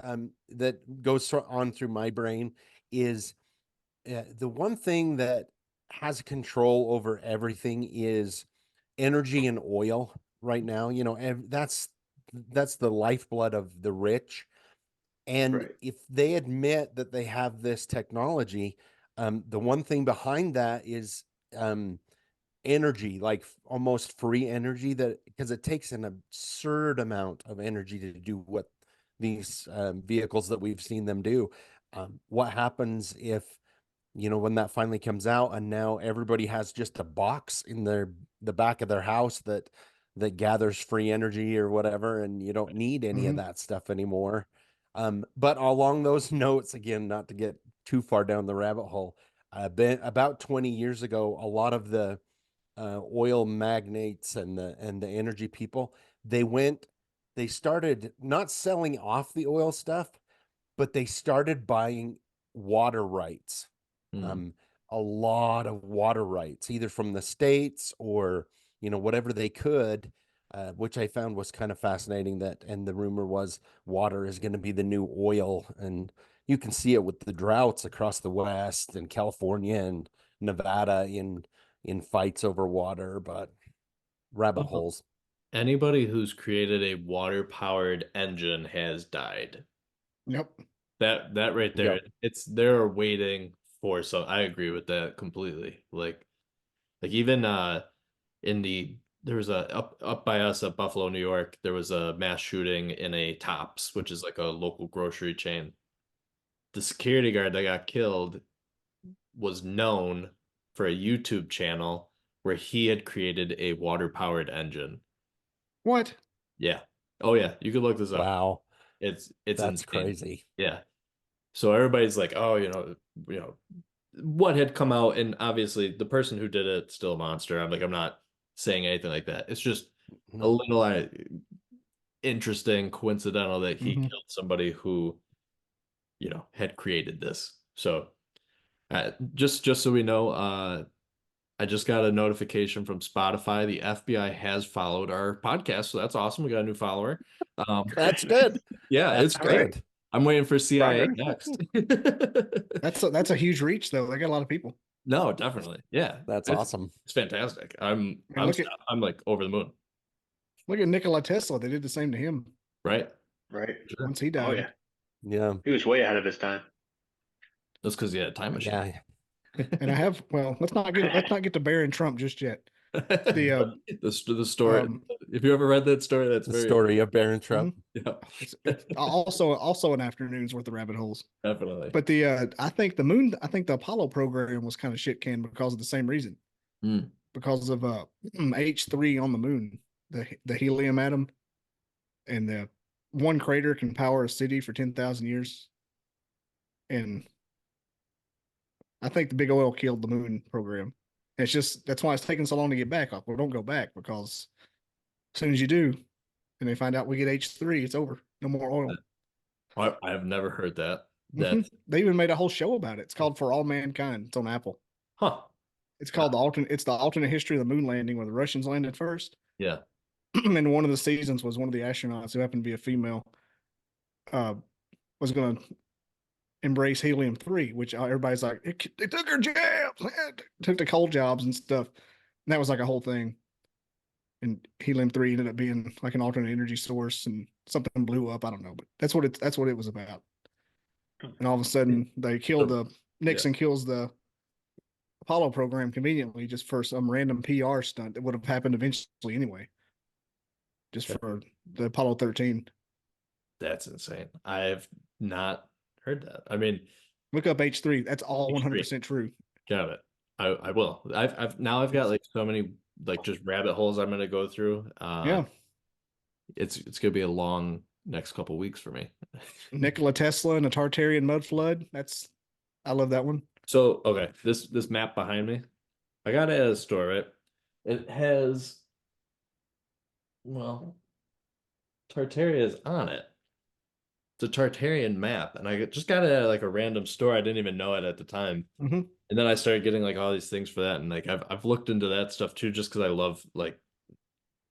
that goes on through my brain is the one thing that has control over everything is energy and oil right now. You know, that's the lifeblood of the rich. And Right. if they admit that they have this technology, the one thing behind that is um, energy, like almost free energy, that because it takes an absurd amount of energy to do what these vehicles that we've seen them do. What happens if, you know, when that finally comes out and now everybody has just a box in the back of their house that gathers free energy or whatever, and you don't need any of Mhm. that stuff anymore. But along those notes, again, not to get too far down the rabbit hole, about 20 years ago, a lot of the oil magnates and the energy people, they started not selling off the oil stuff, but they started buying water rights, mm, um, a lot of water rights, either from the states or, you know, whatever they could, which I found was kind of fascinating. That, and the rumor was water is going to be the new oil, and you can see it with the droughts across the West and California and Nevada in fights over water, but rabbit well, holes. anybody who's created a water powered engine has died. Yep. That right there, Yep. it's they're waiting for some. I agree with that completely. Like even in there was a up by us at Buffalo, New York, there was a mass shooting in a Tops, which is like a local grocery chain. The security guard that got killed was known for a YouTube channel where he had created a water powered engine. What? Yeah. Oh yeah, you could look this up. Wow. It's That's insane. crazy. Yeah. So everybody's like, oh, what had come out, and obviously the person who did it's still a monster. I'm not saying anything like that. It's just a No. little interesting, coincidental that he Mhm. killed somebody who, had created this. So just so we know, I just got a notification from Spotify. The FBI has followed our podcast, so that's awesome. We got a new follower. That's good. Yeah, it's That's All right. great. good. I'm waiting for CIA Progress. next. That's a huge reach though. They got a lot of people. No, definitely. Yeah. That's It's awesome. it's fantastic. I'm I mean, I'm I'm like over the moon, look at Nikola Tesla. They did the same to him right? Right. Sure. once he Oh died. yeah. Yeah. He was way ahead of his time. That's because he had a time machine. Yeah. And I have, well, let's not get to Barron Trump just yet. The story. um, If you ever read that story, that's The very story of Baron Trump. yeah, it's also an afternoon's worth of rabbit holes. definitely. But I think the Apollo program was kind of shit canned because of the same reason. Mm. Because of H3 on the moon, the helium atom, and the one crater can power a city for 10,000 years. And I think the big oil killed the moon program. It's just that's why it's taking so long to get back. Well, don't go back because as soon as you do, and they find out we get H3, it's over. No more oil. I have never heard that. They even made a whole show about it. It's called For All Mankind. It's on Apple. Huh. It's called the alternate history of the moon landing where the Russians landed first. Yeah. And one of the seasons was one of the astronauts who happened to be a female was going to embrace helium-3, which everybody's like, they took her jobs, took the coal jobs and stuff. And that was like a whole thing. And helium-3 ended up being like an alternate energy source, and something blew up. I don't know, but that's what it was about. And all of a sudden, they killed Nixon kills the Apollo program conveniently just for some random PR stunt that would have happened eventually anyway. Just for the Apollo 13. That's insane. I've not heard that. I mean, look up H3. That's all 100% true. Got it. I will. I've got like so many like just rabbit holes I'm gonna go through. Yeah. It's gonna be a long next couple weeks for me. Nikola Tesla and a Tartarian mud flood. I love that one. So okay, this map behind me, I got it at a store, right? It has Tartaria is on it. It's a Tartarian map, and I just got it at like a random store. I didn't even know it at the time. Mm-hmm. And then I started getting like all these things for that, and like I've looked into that stuff too, just because I love like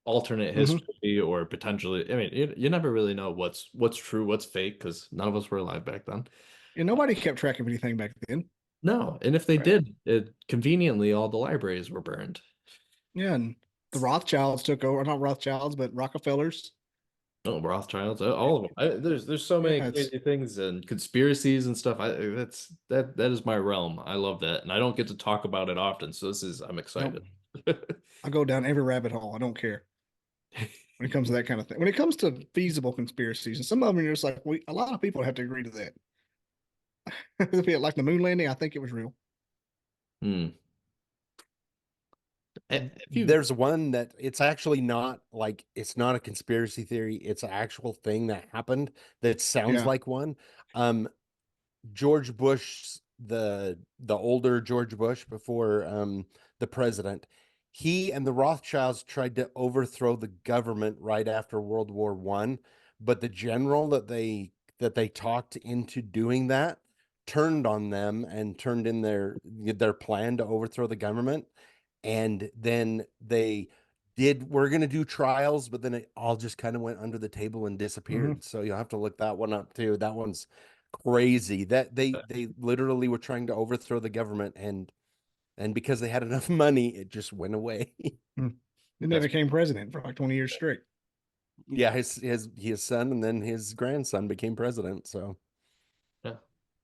alternate history or potentially. I mean, you never really know what's true, what's fake, because none of us were alive back then. And nobody kept track of anything back then. No, and if they did, conveniently all the libraries were burned. Yeah, and the Rothschilds took over. Not Rothschilds, but Rockefellers. Oh, Rothschilds, all of them. There's so many crazy things and conspiracies and stuff. That is my realm. I love that, and I don't get to talk about it often. So I'm excited. Nope. I go down every rabbit hole. I don't care when it comes to that kind of thing. When it comes to feasible conspiracies, and some of them are just like a lot of people have to agree to that. Like the moon landing, I think it was real. There's one that it's actually not like it's not a conspiracy theory. It's an actual thing that happened that sounds like one. George Bush, the older George Bush before the president, he and the Rothschilds tried to overthrow the government right after World War I, but the general that they talked into doing that turned on them and turned in their plan to overthrow the government. And then we're going to do trials, but then it all just kind of went under the table and disappeared. So you'll have to look that one up too. That one's crazy. That they literally were trying to overthrow the government, and because they had enough money, it just went away. Then they became president for like 20 years straight. Yeah, his son and then his grandson became president. So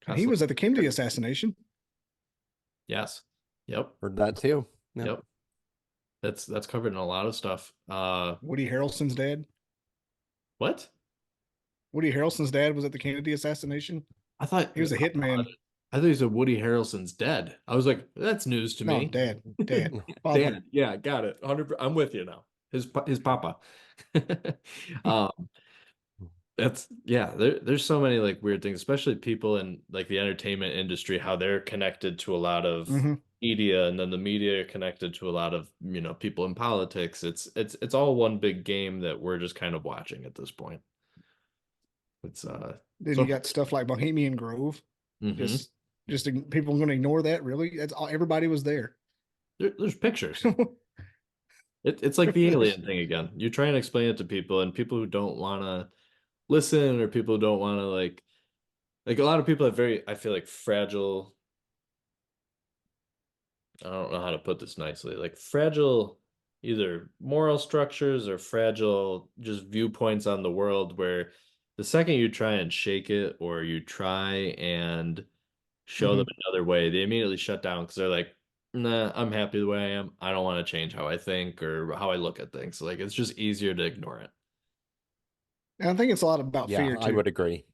and he was at the Kennedy assassination. Yes. Yep. Heard that too. Yep. That's covered in a lot of stuff. Woody Harrelson's dad. What? Woody Harrelson's dad was at the Kennedy assassination. I thought he was a hitman. I thought he said Woody Harrelson's dead. I was like, that's news to me. Dad. Dad. Yeah, got it. 100%. I'm with you now. His papa. There's so many like weird things, especially people in like the entertainment industry, how they're connected to a lot of media, and then the media are connected to a lot of people in politics. It's all one big game that we're just kind of watching at this point. It's then you got stuff like Bohemian Grove. Just people going to ignore that. Really, that's all. Everybody was there. There's pictures. It's like the alien thing again. You try and explain it to people, and people who don't want to listen, or people who don't want to like a lot of people have I feel like fragile. I don't know how to put this nicely. Like fragile, either moral structures or fragile just viewpoints on the world, where the second you try and shake it or you try and show them another way, they immediately shut down because they're like, nah, I'm happy the way I am. I don't want to change how I think or how I look at things. Like it's just easier to ignore it. And I think it's a lot about Yeah, fear I too. would agree.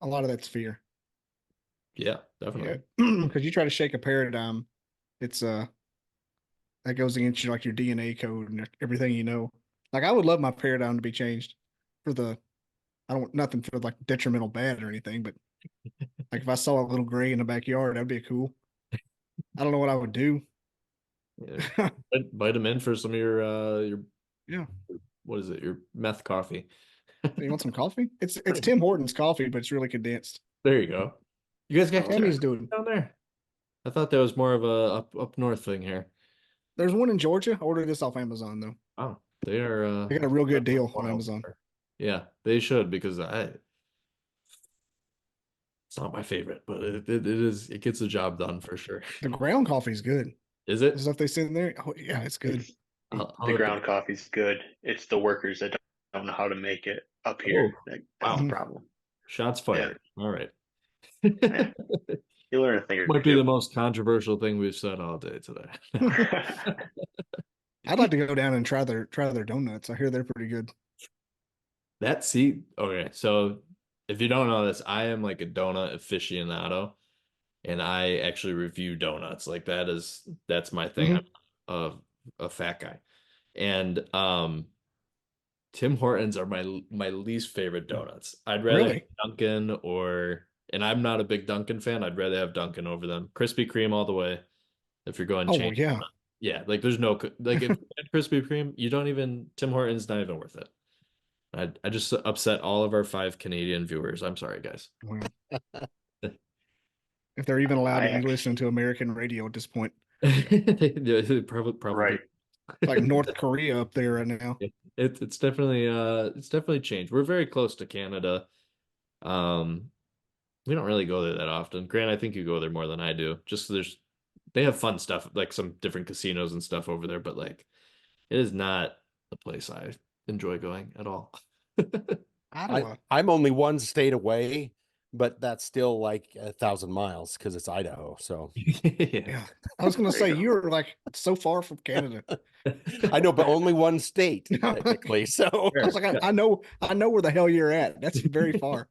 A lot of that's fear. Yeah, Yeah, definitely. because you try to shake a paradigm, it's that goes against your like your DNA code and everything you know. Like I would love my paradigm to be changed for the I don't nothing for like detrimental bad or anything, but like if I saw a little gray in the backyard, that'd be cool. I don't know what I would do. Yeah. Bite them in for some of your Yeah. what is it? Your meth coffee. You want some coffee? It's Tim Hortons coffee, but it's really condensed. There you go. You guys got Okay. Tammy's coffee doing. down there? I thought that was more of a up north thing here. There's one in Georgia. I ordered this off Amazon though. Oh, they are I got a real good deal on Amazon. Yeah, they should because it's not my favorite, but it gets the job done for sure. The ground coffee's good. Is The it? stuff they send in there. Oh yeah, it's good. It's I'll the have ground coffee's good. It's the workers that don't know how to make it up Oh, here. That's the wow. problem. Shots Yeah. fired. All right. Yeah. You learn a thing or Might be the two. most controversial thing we've said all day today. I'd like to go down and try their donuts. I hear they're pretty good. Okay, so if you don't know this, I am like a donut aficionado, and I actually review donuts. Like that's my thing. Mhm. I'm a fat guy, and Tim Hortons are my least favorite donuts. I'd rather have Really? Dunkin' and I'm not a big Dunkin' fan. I'd rather have Dunkin' over them. Krispy Kreme all the way. If you're going Oh chain, yeah. yeah, like there's no like if you had Krispy Kreme, you don't even Tim Hortons not even worth it. I just upset all of our 5 Canadian viewers. I'm sorry, guys. Well, if they're even allowed I to be listening actually to American radio at this point, They probably right. it's like North Korea up there right now. it's definitely changed. We're very close to Canada. Um, we don't really go there that often. Grant, I think you go there more than I do. Just they have fun stuff, like some different casinos and stuff over there, but like it is not the place I enjoy going at all. Ottawa. I'm only one state away, but that's still like 1,000 miles because it's Idaho. So Yeah. Yeah. I was gonna There you say go. you're like so far from Canada. I know, but only one state I technically. So was like, I know where the hell you're at. That's very far.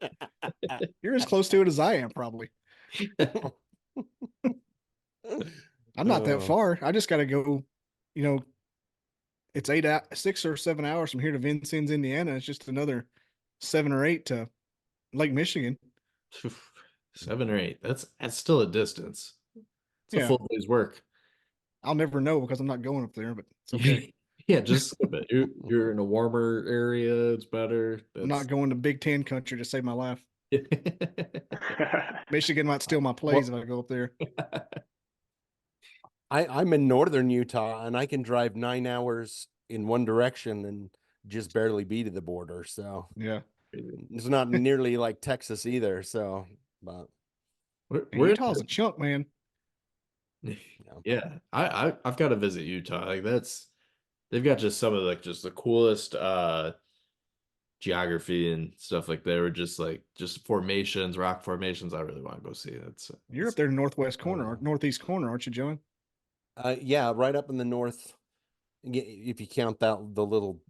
You're as close to it as I am, probably. I'm not that Oh, far. I just gotta go, you know, it's 6 or 7 hours from here to Vincennes, Indiana. It's just another 7 or 8 to Lake Michigan. 7 or 8. That's still a distance. It's a Yeah. full day's work. I'll never know because I'm not going up there, but it's okay. Yeah, just skip it. You're in a warmer area. It's better. I'm not going to Big Ten country to save my life. That's Michigan might steal my plays if I go up there. I'm in northern Utah and I can drive 9 hours in one direction and just barely be to the border. So Yeah. it's not nearly like Texas either. So, but And we're Utah's a chunk, man. yeah. I've got to visit Utah. Like they've got just some of just the coolest geography and stuff like that. Or just formations, rock formations. I really want to go see. You're up there in northwest corner, or Oh. northeast corner, aren't you, Joey? Yeah, right up in the north. If you count that the little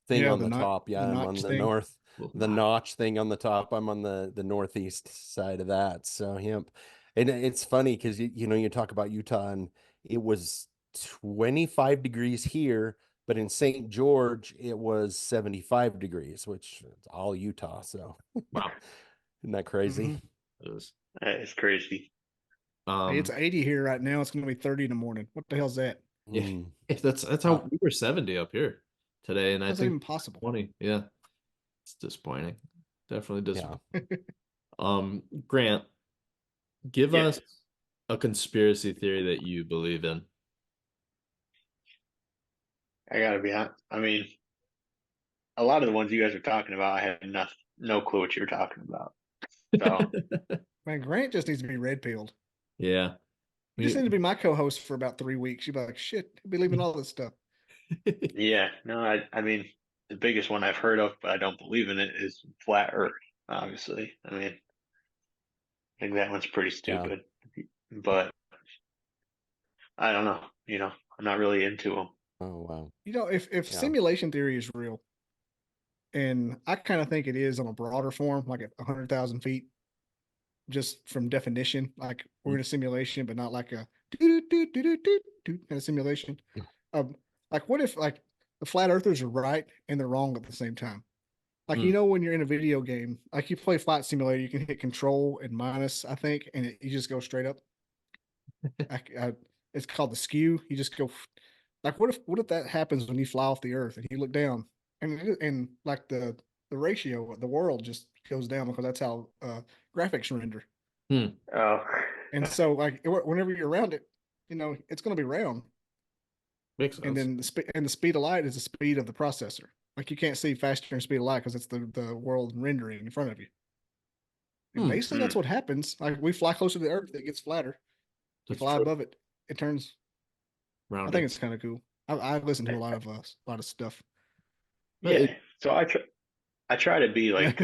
thing Yeah, on the top, the yeah, I'm on notch the thing. north. Cool. The notch thing on the top, I'm on the northeast side of that. So, yep. And it's funny because you know you talk about Utah and it was 25 degrees here, but in St. George it was 75 degrees, which is all Utah. So, Wow. isn't that crazy? Mhm. It is. It's crazy. Hey, it's 80 here right now. It's going to be 30 in the morning. What the hell's that? Yeah, Mm. that's how we were 70 up here today, and I How's that think even possible? 20. Yeah, it's disappointing. Definitely Yeah. disappointing. Grant, give Yes. us a conspiracy theory that you believe in. I gotta be honest. I mean, a lot of the ones you guys are talking about, I had no clue what you were talking about. So Man, Grant just needs to be red pilled. Yeah. You just need to be my co-host for about 3 weeks. You'd be like, shit, he'll be leaving all this stuff. yeah, no, I mean, the biggest one I've heard of, but I don't believe in it, is flat Earth. Obviously, I mean, I think that one's pretty Yeah. stupid. But I don't know. I'm not really into them. Oh wow. If Yeah. simulation theory is real, and I kind of think it is on a broader form, like at 100,000 feet, just from definition, like we're in a simulation, but not like a kind of simulation. Um, like what if like the flat earthers are right and they're wrong at the same time? Like when you're in a video game, like you play Flight Simulator, you can hit Control and minus, I think, and you just go straight up. It's called the skew. You just go like what if that happens when you fly off the Earth and you look down and like the ratio of the world just goes down because that's how graphics render. Oh, And so like whenever you're around it, it's going to be round. Makes sense. And then the speed of light is the speed of the processor. Like you can't see faster than speed of light because it's the world rendering in front of you. And basically that's what happens. Like we fly closer to the Earth, it gets flatter. You That's fly true. above it, it turns. I think it's kind of cool. I listen to a lot of stuff. yeah. So I try to be like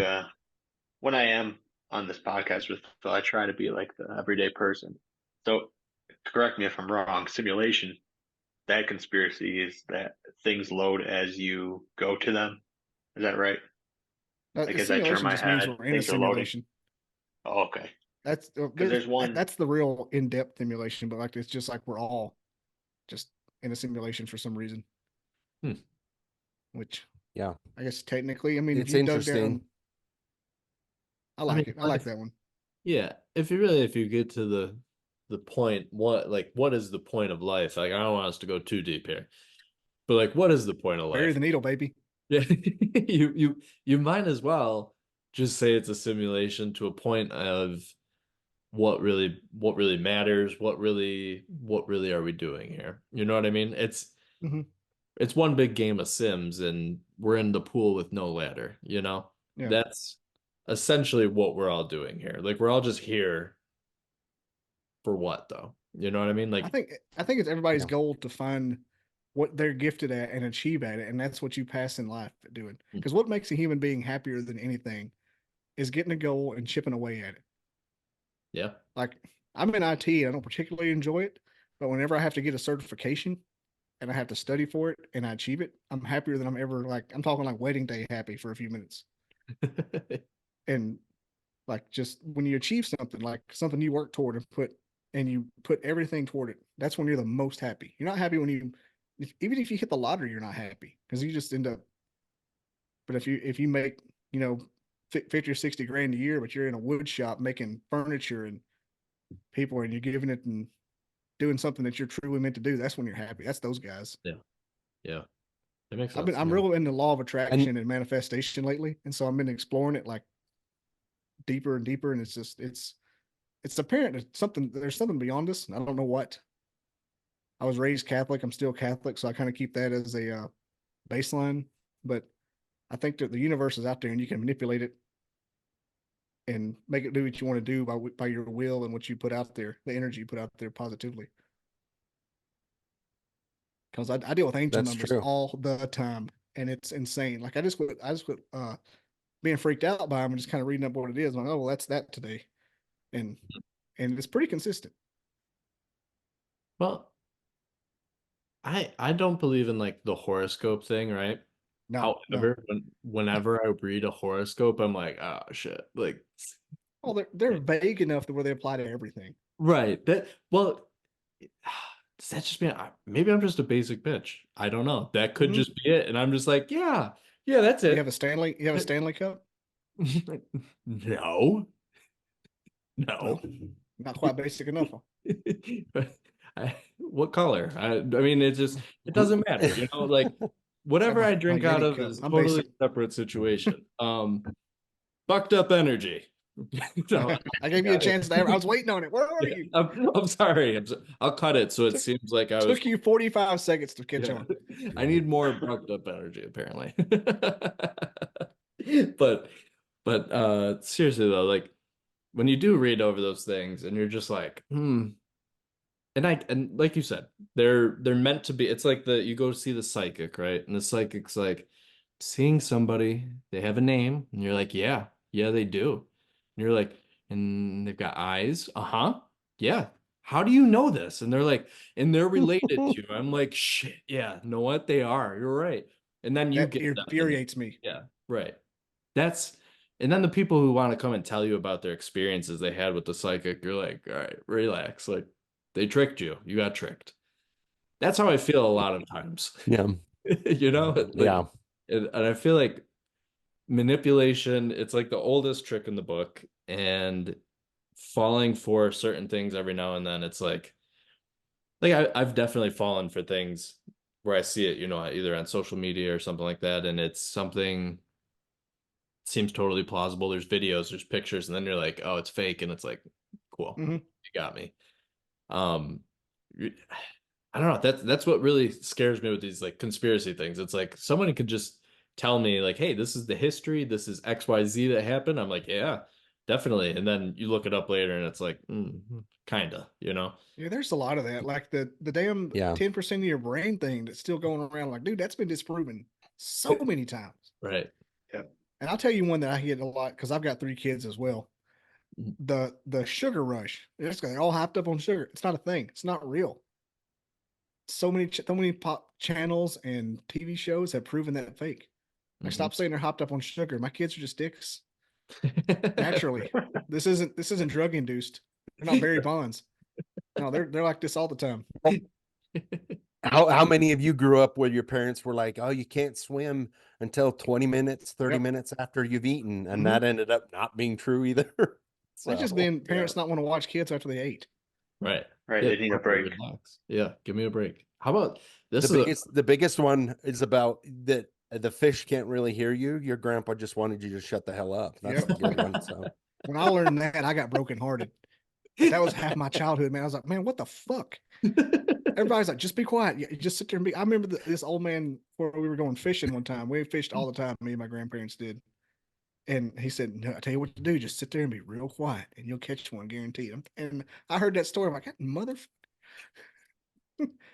when I am on this podcast with Phil, I try to be like the everyday person. So correct me if I'm wrong. Simulation, that conspiracy is that things load as you go to them. Is that right? Like The as I turn simulation my just means head, we're in a things are loading. simulation. Oh, okay. That's Because there's one. that's the real in-depth simulation, but like it's just like we're all just in a simulation for some reason. Which Yeah. I guess technically, I mean, if It's you dug down, interesting. I like it. I like that one. Yeah, if you get to the point, what is the point of life? Like I don't want us to go too deep here, but like what is the point of Bury life? the needle, baby. Yeah, you might as well just say it's a simulation to a point of what really matters, what really are we doing here? You know what I mean? Mm-hmm. It's one big game of Sims and we're in the pool with no ladder, you know? Yeah. That's essentially what we're all doing here. Like we're all just here for what though? You know what I mean? I Like think it's everybody's Yeah. goal to find what they're gifted at and achieve at it, and that's what you pass in life at doing. Hmm. Because what makes a human being happier than anything is getting a goal and chipping away at it. yeah. Like I'm in IT, I don't particularly enjoy it, but whenever I have to get a certification and I have to study for it and I achieve it, I'm happier than I'm ever like I'm talking like wedding day happy for a few minutes. And like just when you achieve something, like something you work toward and you put everything toward it, that's when you're the most happy. You're not happy when even if you hit the lottery, you're not happy because you just end up. But if you make 50 or 60 grand a year, but you're in a wood shop making furniture and people and you're giving it and doing something that you're truly meant to do, that's when you're happy. That's those guys. Yeah. Yeah. That makes I'm sense. real into law of attraction And and manifestation lately, and so I've been exploring it like deeper and deeper, and it's apparent there's something beyond us, and I don't know what. I was raised Catholic. I'm still Catholic, so I kind of keep that as a baseline. But I think that the universe is out there, and you can manipulate it and make it do what you want to do by your will and what you put out there, the energy you put out there positively. Because I deal with angel that's numbers true. all the time, and it's insane. Like I just quit being freaked out by them and just kind of reading up what it is. I'm like, oh well, that's that today, and it's pretty consistent. Well, I don't believe in like the horoscope thing, right? No, no. However, whenever I read a horoscope, I'm like, oh shit. Like Well, they're vague enough to where they apply to everything. right. Does that just mean maybe I'm just a basic bitch? I don't know. That could Mm-hmm. just be it. And I'm just like, yeah, that's You it. have a Stanley. You have a Stanley Cup. No, No, no. not quite basic enough. What color? I mean, it doesn't matter, you know, like I got whatever I my drink out Yeti of cup. is I'm totally basic. separate situation. Bucked up energy. So, I gave you a chance to. I was waiting on it. Where are you? I'm sorry. I'll cut it so it Took, seems like I was. took you 45 seconds to catch Yeah. on. I need more bucked up energy, apparently. But seriously though, like when you do read over those things and you're just like, and like you said, they're meant to be. It's like you go see the psychic, right? And the psychic's like seeing somebody, they have a name, and you're like, yeah, they do. And you're like, and they've got eyes. Uh-huh. Yeah. how do you know this? And they're like, and they're related to you. I'm like, shit, yeah, know what? They are. You're right. And then you That get them and infuriates me. yeah, right. That's and then the people who want to come and tell you about their experiences they had with the psychic, you're like, all right, relax. Like they tricked you. You got tricked. That's how I feel a lot of times. Yeah. You know, like Yeah. and I feel like manipulation, it's like the oldest trick in the book, and falling for certain things every now and then, it's like I've definitely fallen for things where I see it, either on social media or something like that, and it's something seems totally plausible. There's videos, there's pictures, and then you're like, oh, it's fake, and it's like, cool, Mhm. you got me. Um, I don't know. That's what really scares me with these like conspiracy things. It's like someone could just tell me like, hey, this is the history, this is XYZ that happened. I'm like, yeah, definitely. And then you look it up later, and it's like, kinda, Yeah, there's a lot of that. Like the damn Yeah. 10% of your brain thing that's still going around. Like, dude, that's been disproven so many times. Right. And I'll tell you one that I get a lot because I've got 3 kids as well. The sugar rush. They're all hyped up on sugar. It's not a thing. It's not real. So many pop channels and TV shows have proven that fake. Like, stop saying they're hopped up on sugar. My kids are just dicks naturally. This isn't drug induced. They're not Barry Bonds. No, they're like this all the time. How many of you grew up where your parents were like, oh, you can't swim until 20 minutes, 30 Yep. minutes after you've eaten, and Mhm. that ended up not being true either? That's just been parents not want to watch kids after they ate. Right. Right. Yeah, They need a break. relax. Yeah, give me a break. How about this The biggest one is about that the fish can't really hear you. Your grandpa just wanted you to shut the hell up. That's Yep. the good one. So When I learned that, I got brokenhearted. That was half my childhood, man. I was like, man, what the fuck? Everybody's like, just be quiet. You just sit there and be. I remember this old man where we were going fishing one time. We fished all the time. Me and my grandparents did. And he said, no, I tell you what to do. Just sit there and be real quiet, and you'll catch one, guaranteed. And I heard that story. I'm like, that motherfucker.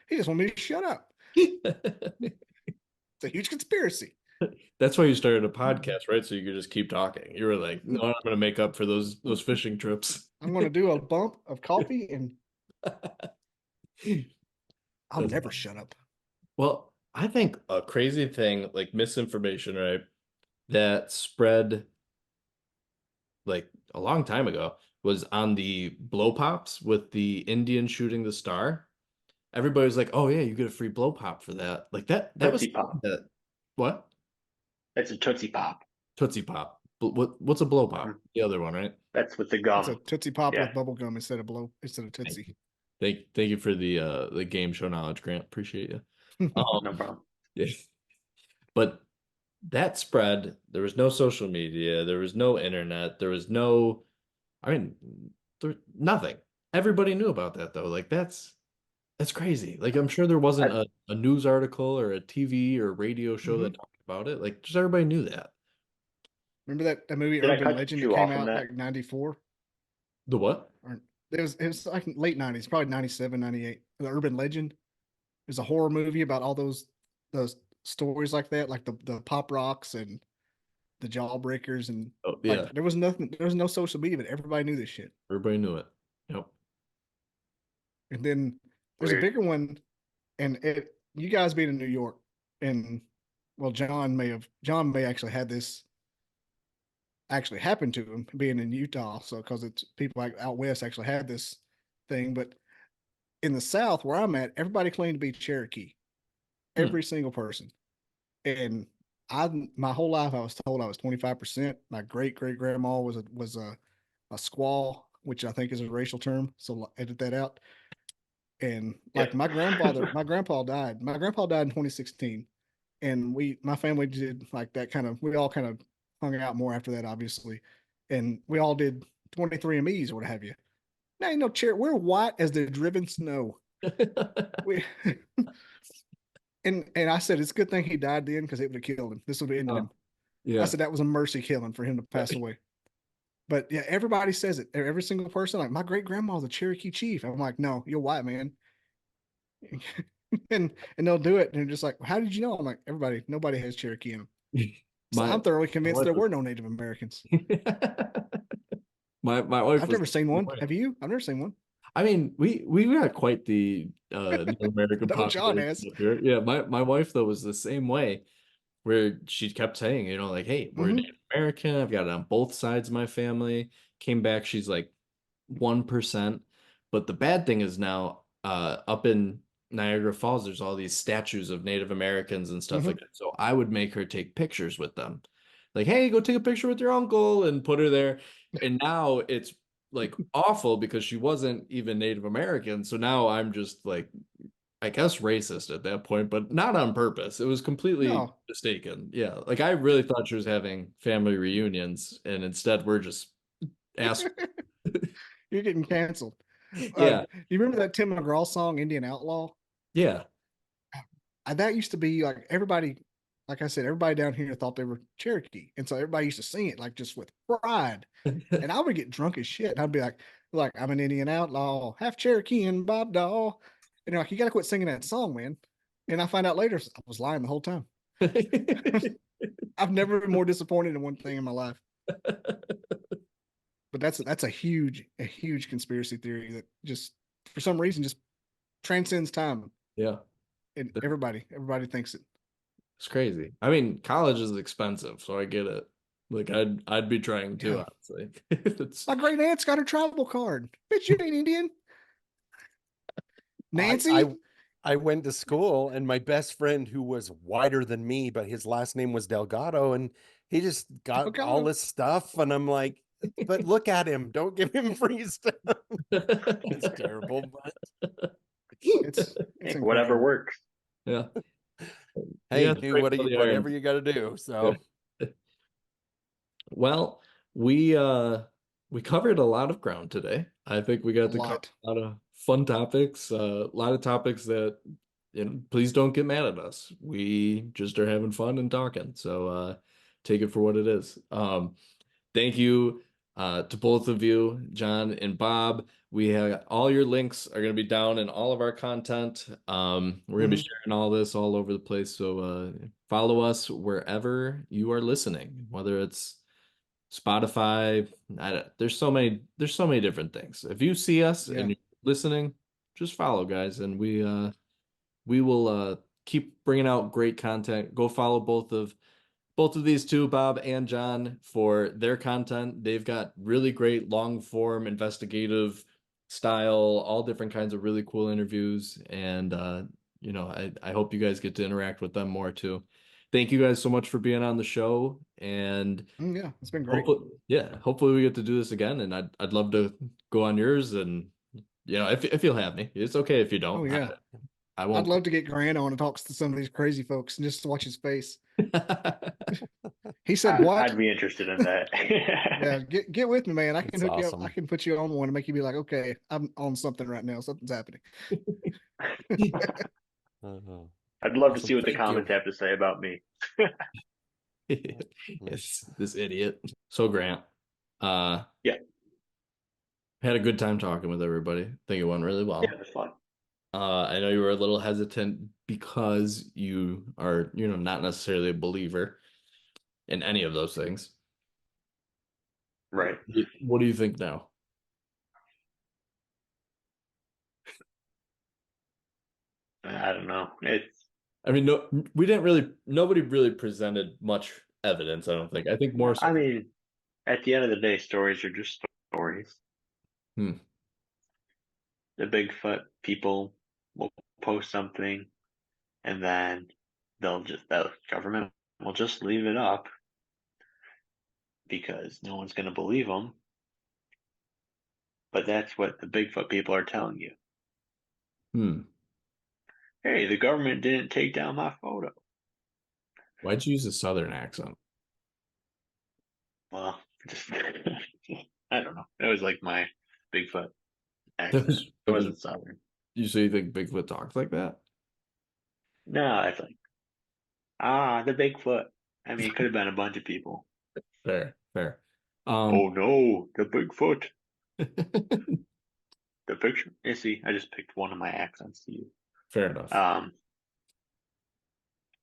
He just wanted me to shut up. It's a huge conspiracy. That's why you started a podcast, right? So you could just keep talking. You were like, no, I'm gonna make up for those fishing trips. I'm going to do a bump of coffee, and I'll That's never funny. shut up. Well, I think a crazy thing, like misinformation, right, that spread like a long time ago was on the blow pops with the Indian shooting the star. Everybody was like, "Oh yeah, you get a free blow pop for that." Like that was Tootsie Pop. that. What? That's a Tootsie Pop. Tootsie Pop. What's a blow pop? Mhm. The other one, right? That's with the It's gum. a Tootsie Pop Yeah. with bubble gum instead of Tootsie. Thank you for the game show knowledge, Grant. Appreciate you. No problem. Yeah. But that spread, there was no social media, there was no internet, there was no, I mean, nothing. Everybody knew about that though. Like that's crazy. Like I'm sure there wasn't a news article or a TV or radio show that talked about it. Like just everybody knew that. Remember that movie Did I Urban cut Legend you that came off on out that? like 94? The what? Or it was like late 90s, probably 97, 98. The Urban Legend is a horror movie about all those stories like that, like the pop rocks and the jawbreakers, and Oh yeah, like there was no social media, but everybody knew this shit. everybody knew it. Yep. And then there's a Weird. bigger one, and you guys being in New York, and well, John may actually had this actually happen to him being in Utah. So because it's people like out west actually had this thing, but in the South where I'm at, everybody claimed to be Cherokee, every single person. And my whole life I was told I was 25%. My great grandma was a squaw, which I think is a racial term, so edit that out. And like Yeah. my grandpa died. My grandpa died in 2016, and my family did like that kind of. We all kind of hung out more after that, obviously, and we all did 23andMe's or what have you. Now you know, we're white as the driven snow. We and I said it's a good thing he died then because it would have killed him. This would have ended him. Yeah. I said that was a mercy killing for him to pass away. But yeah, everybody says it. Every single person, like my great grandma's a Cherokee chief. I'm like, no, you're white, man. and they'll do it, and they're just like, how did you know? I'm like, nobody has Cherokee in them. So I'm thoroughly convinced there were no Native Americans. my wife I've was never seen one. Have you? I've never seen one. I mean, we got quite the Native American No, John population has. up here. Yeah, my wife though was the same way, where she kept saying, you know, like, hey, we're Hmm. Native American. I've got it on both sides of my family. Came back, she's like 1%. But the bad thing is now, up in Niagara Falls, there's all these statues of Native Americans and stuff Hmm. like that. So I would make her take pictures with them. Like, hey, go take a picture with your uncle and put her there. And now it's like awful because she wasn't even Native American. So now I'm just like, I guess racist at that point, but not on purpose. It was completely No. mistaken. Yeah. Like I really thought she was having family reunions, and instead we're just ass. You're getting canceled. Yeah. You remember that Tim McGraw song, Indian Outlaw? Yeah. That used to be like everybody, like I said, everybody down here thought they were Cherokee. And so everybody used to sing it like just with pride. And I would get drunk as shit. And I'd be like, I'm an Indian outlaw, half Cherokee and Bob Daw. And they're like, you got to quit singing that song, man. And I find out later I was lying the whole time. I've never been more disappointed in one thing in my life. But that's a huge conspiracy theory that just for some reason just transcends time. Yeah. And everybody thinks it. It's crazy. I mean, college is expensive, so I get it. Like I'd be trying too, Yeah. honestly. It's My great aunt's got her travel card. Bitch, you ain't Indian. I Nancy? I I went to school, and my best friend, who was whiter than me, but his last name was Delgado, and he just got all Delgado. this stuff, and I'm like, but look at him, don't give him free stuff. It's terrible, but It's Whatever incredible. works. yeah. hey, Yeah, do straight for the whatever iron. you got to do. So Well, we covered a lot of ground today. I think we A got to cover lot. a lot of fun topics, a lot of topics that, you know, please don't get mad at us. We just are having fun and talking. So take it for what it is. Thank you to both of you, John and Bob. We have all your links are going to be down in all of our content. We're going to be Mhm. sharing all this all over the place. So follow us wherever you are listening, whether it's Spotify. There's so many different things. If you see us and Yeah. you're listening, just follow, guys, and we will keep bringing out great content. Go follow both of these two, Bob and John, for their content. They've got really great long form investigative style, all different kinds of really cool interviews. And you know, I hope you guys get to interact with them more too. Thank you guys so much for being on the show. And Yeah, it's been great. hopefully, yeah, hopefully we get to do this again. And I'd love to go on yours, and you know, if you'll have me. It's okay if you Oh don't. yeah. I I'd won't. love to get Grant on and talk to some of these crazy folks and just to watch his face. He said, "What?" I'd be interested in that. Yeah, get with me, man. I can it's hook you up. I awesome. can put you on one and make you be like, okay, I'm on something right now. Something's happening. Uh-huh. I'd love to Awesome. see what the Thank you. comments have to say about me. It's this idiot. So Grant, uh, Yeah, had a good time talking with everybody. Think it went really yeah, well. that's fun. I know you were a little hesitant because you are, you know, not necessarily a believer in any of those things. Right. What do you think now? I don't know. It's. I mean, no, nobody really presented much evidence, I don't think. I think more so. I mean, at the end of the day, stories are just stories. Hmm. The Bigfoot people will post something, and then the government will just leave it up because no one's going to believe them. But that's what the Bigfoot people are telling you. Hmm. Hey, the government didn't take down my photo. Why'd you use a Southern accent? Well, just I don't know. It was like my Bigfoot That accent. was, It that was, wasn't Southern. you say you think Bigfoot talks like that? No, it's like the Bigfoot. I mean, it could have been a bunch of people. Fair, fair. Oh no, the Bigfoot. The picture. You see, I just picked one of my accents to use. Fair enough.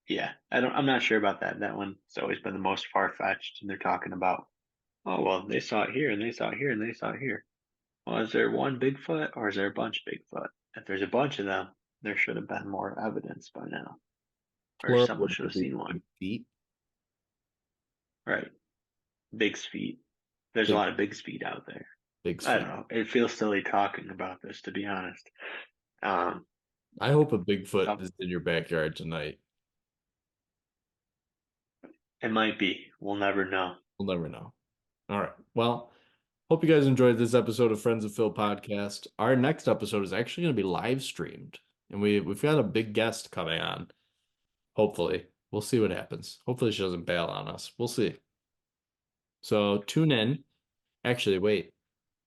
Yeah, I'm not sure about that. That one's always been the most far fetched, and they're talking about, oh well, they saw it here, and they saw it here, and they saw it here. Well, is there one Bigfoot or is there a bunch of Bigfoot? If there's a bunch of them, there should have been more evidence by now, or Plural someone would should have be seen one. feet. Right, Big's feet. There's a Big, lot of Big's feet out there. big I feet. don't know. It feels silly talking about this, to be honest. Um, I hope a Bigfoot some- is in your backyard tonight. it might be. We'll never know. We'll never know. All right. Well, hope you guys enjoyed this episode of Friends of Phil podcast. Our next episode is actually going to be live streamed, and we've got a big guest coming on. Hopefully, we'll see what happens. Hopefully, she doesn't bail on us. We'll see. So tune in. Actually, wait.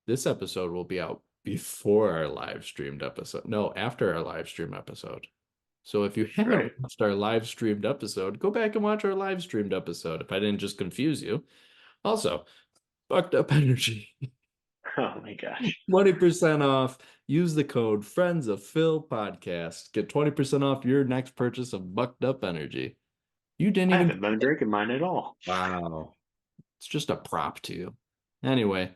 This episode will be out before our live streamed episode. No, after our live stream episode. So if you haven't Right. watched our live streamed episode, go back and watch our live streamed episode if I didn't just confuse you. Also, fucked up energy. Oh my gosh. 20% off. Use the code Friends of Phil Podcast. Get 20% off your next purchase of Bucked Up Energy. You didn't I even. haven't been drinking mine at all. Wow. It's just a prop to you. Anyway,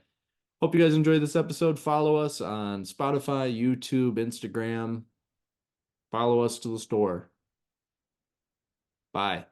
hope you guys enjoyed this episode. Follow us on Spotify, YouTube, Instagram. Follow us to the store. Bye.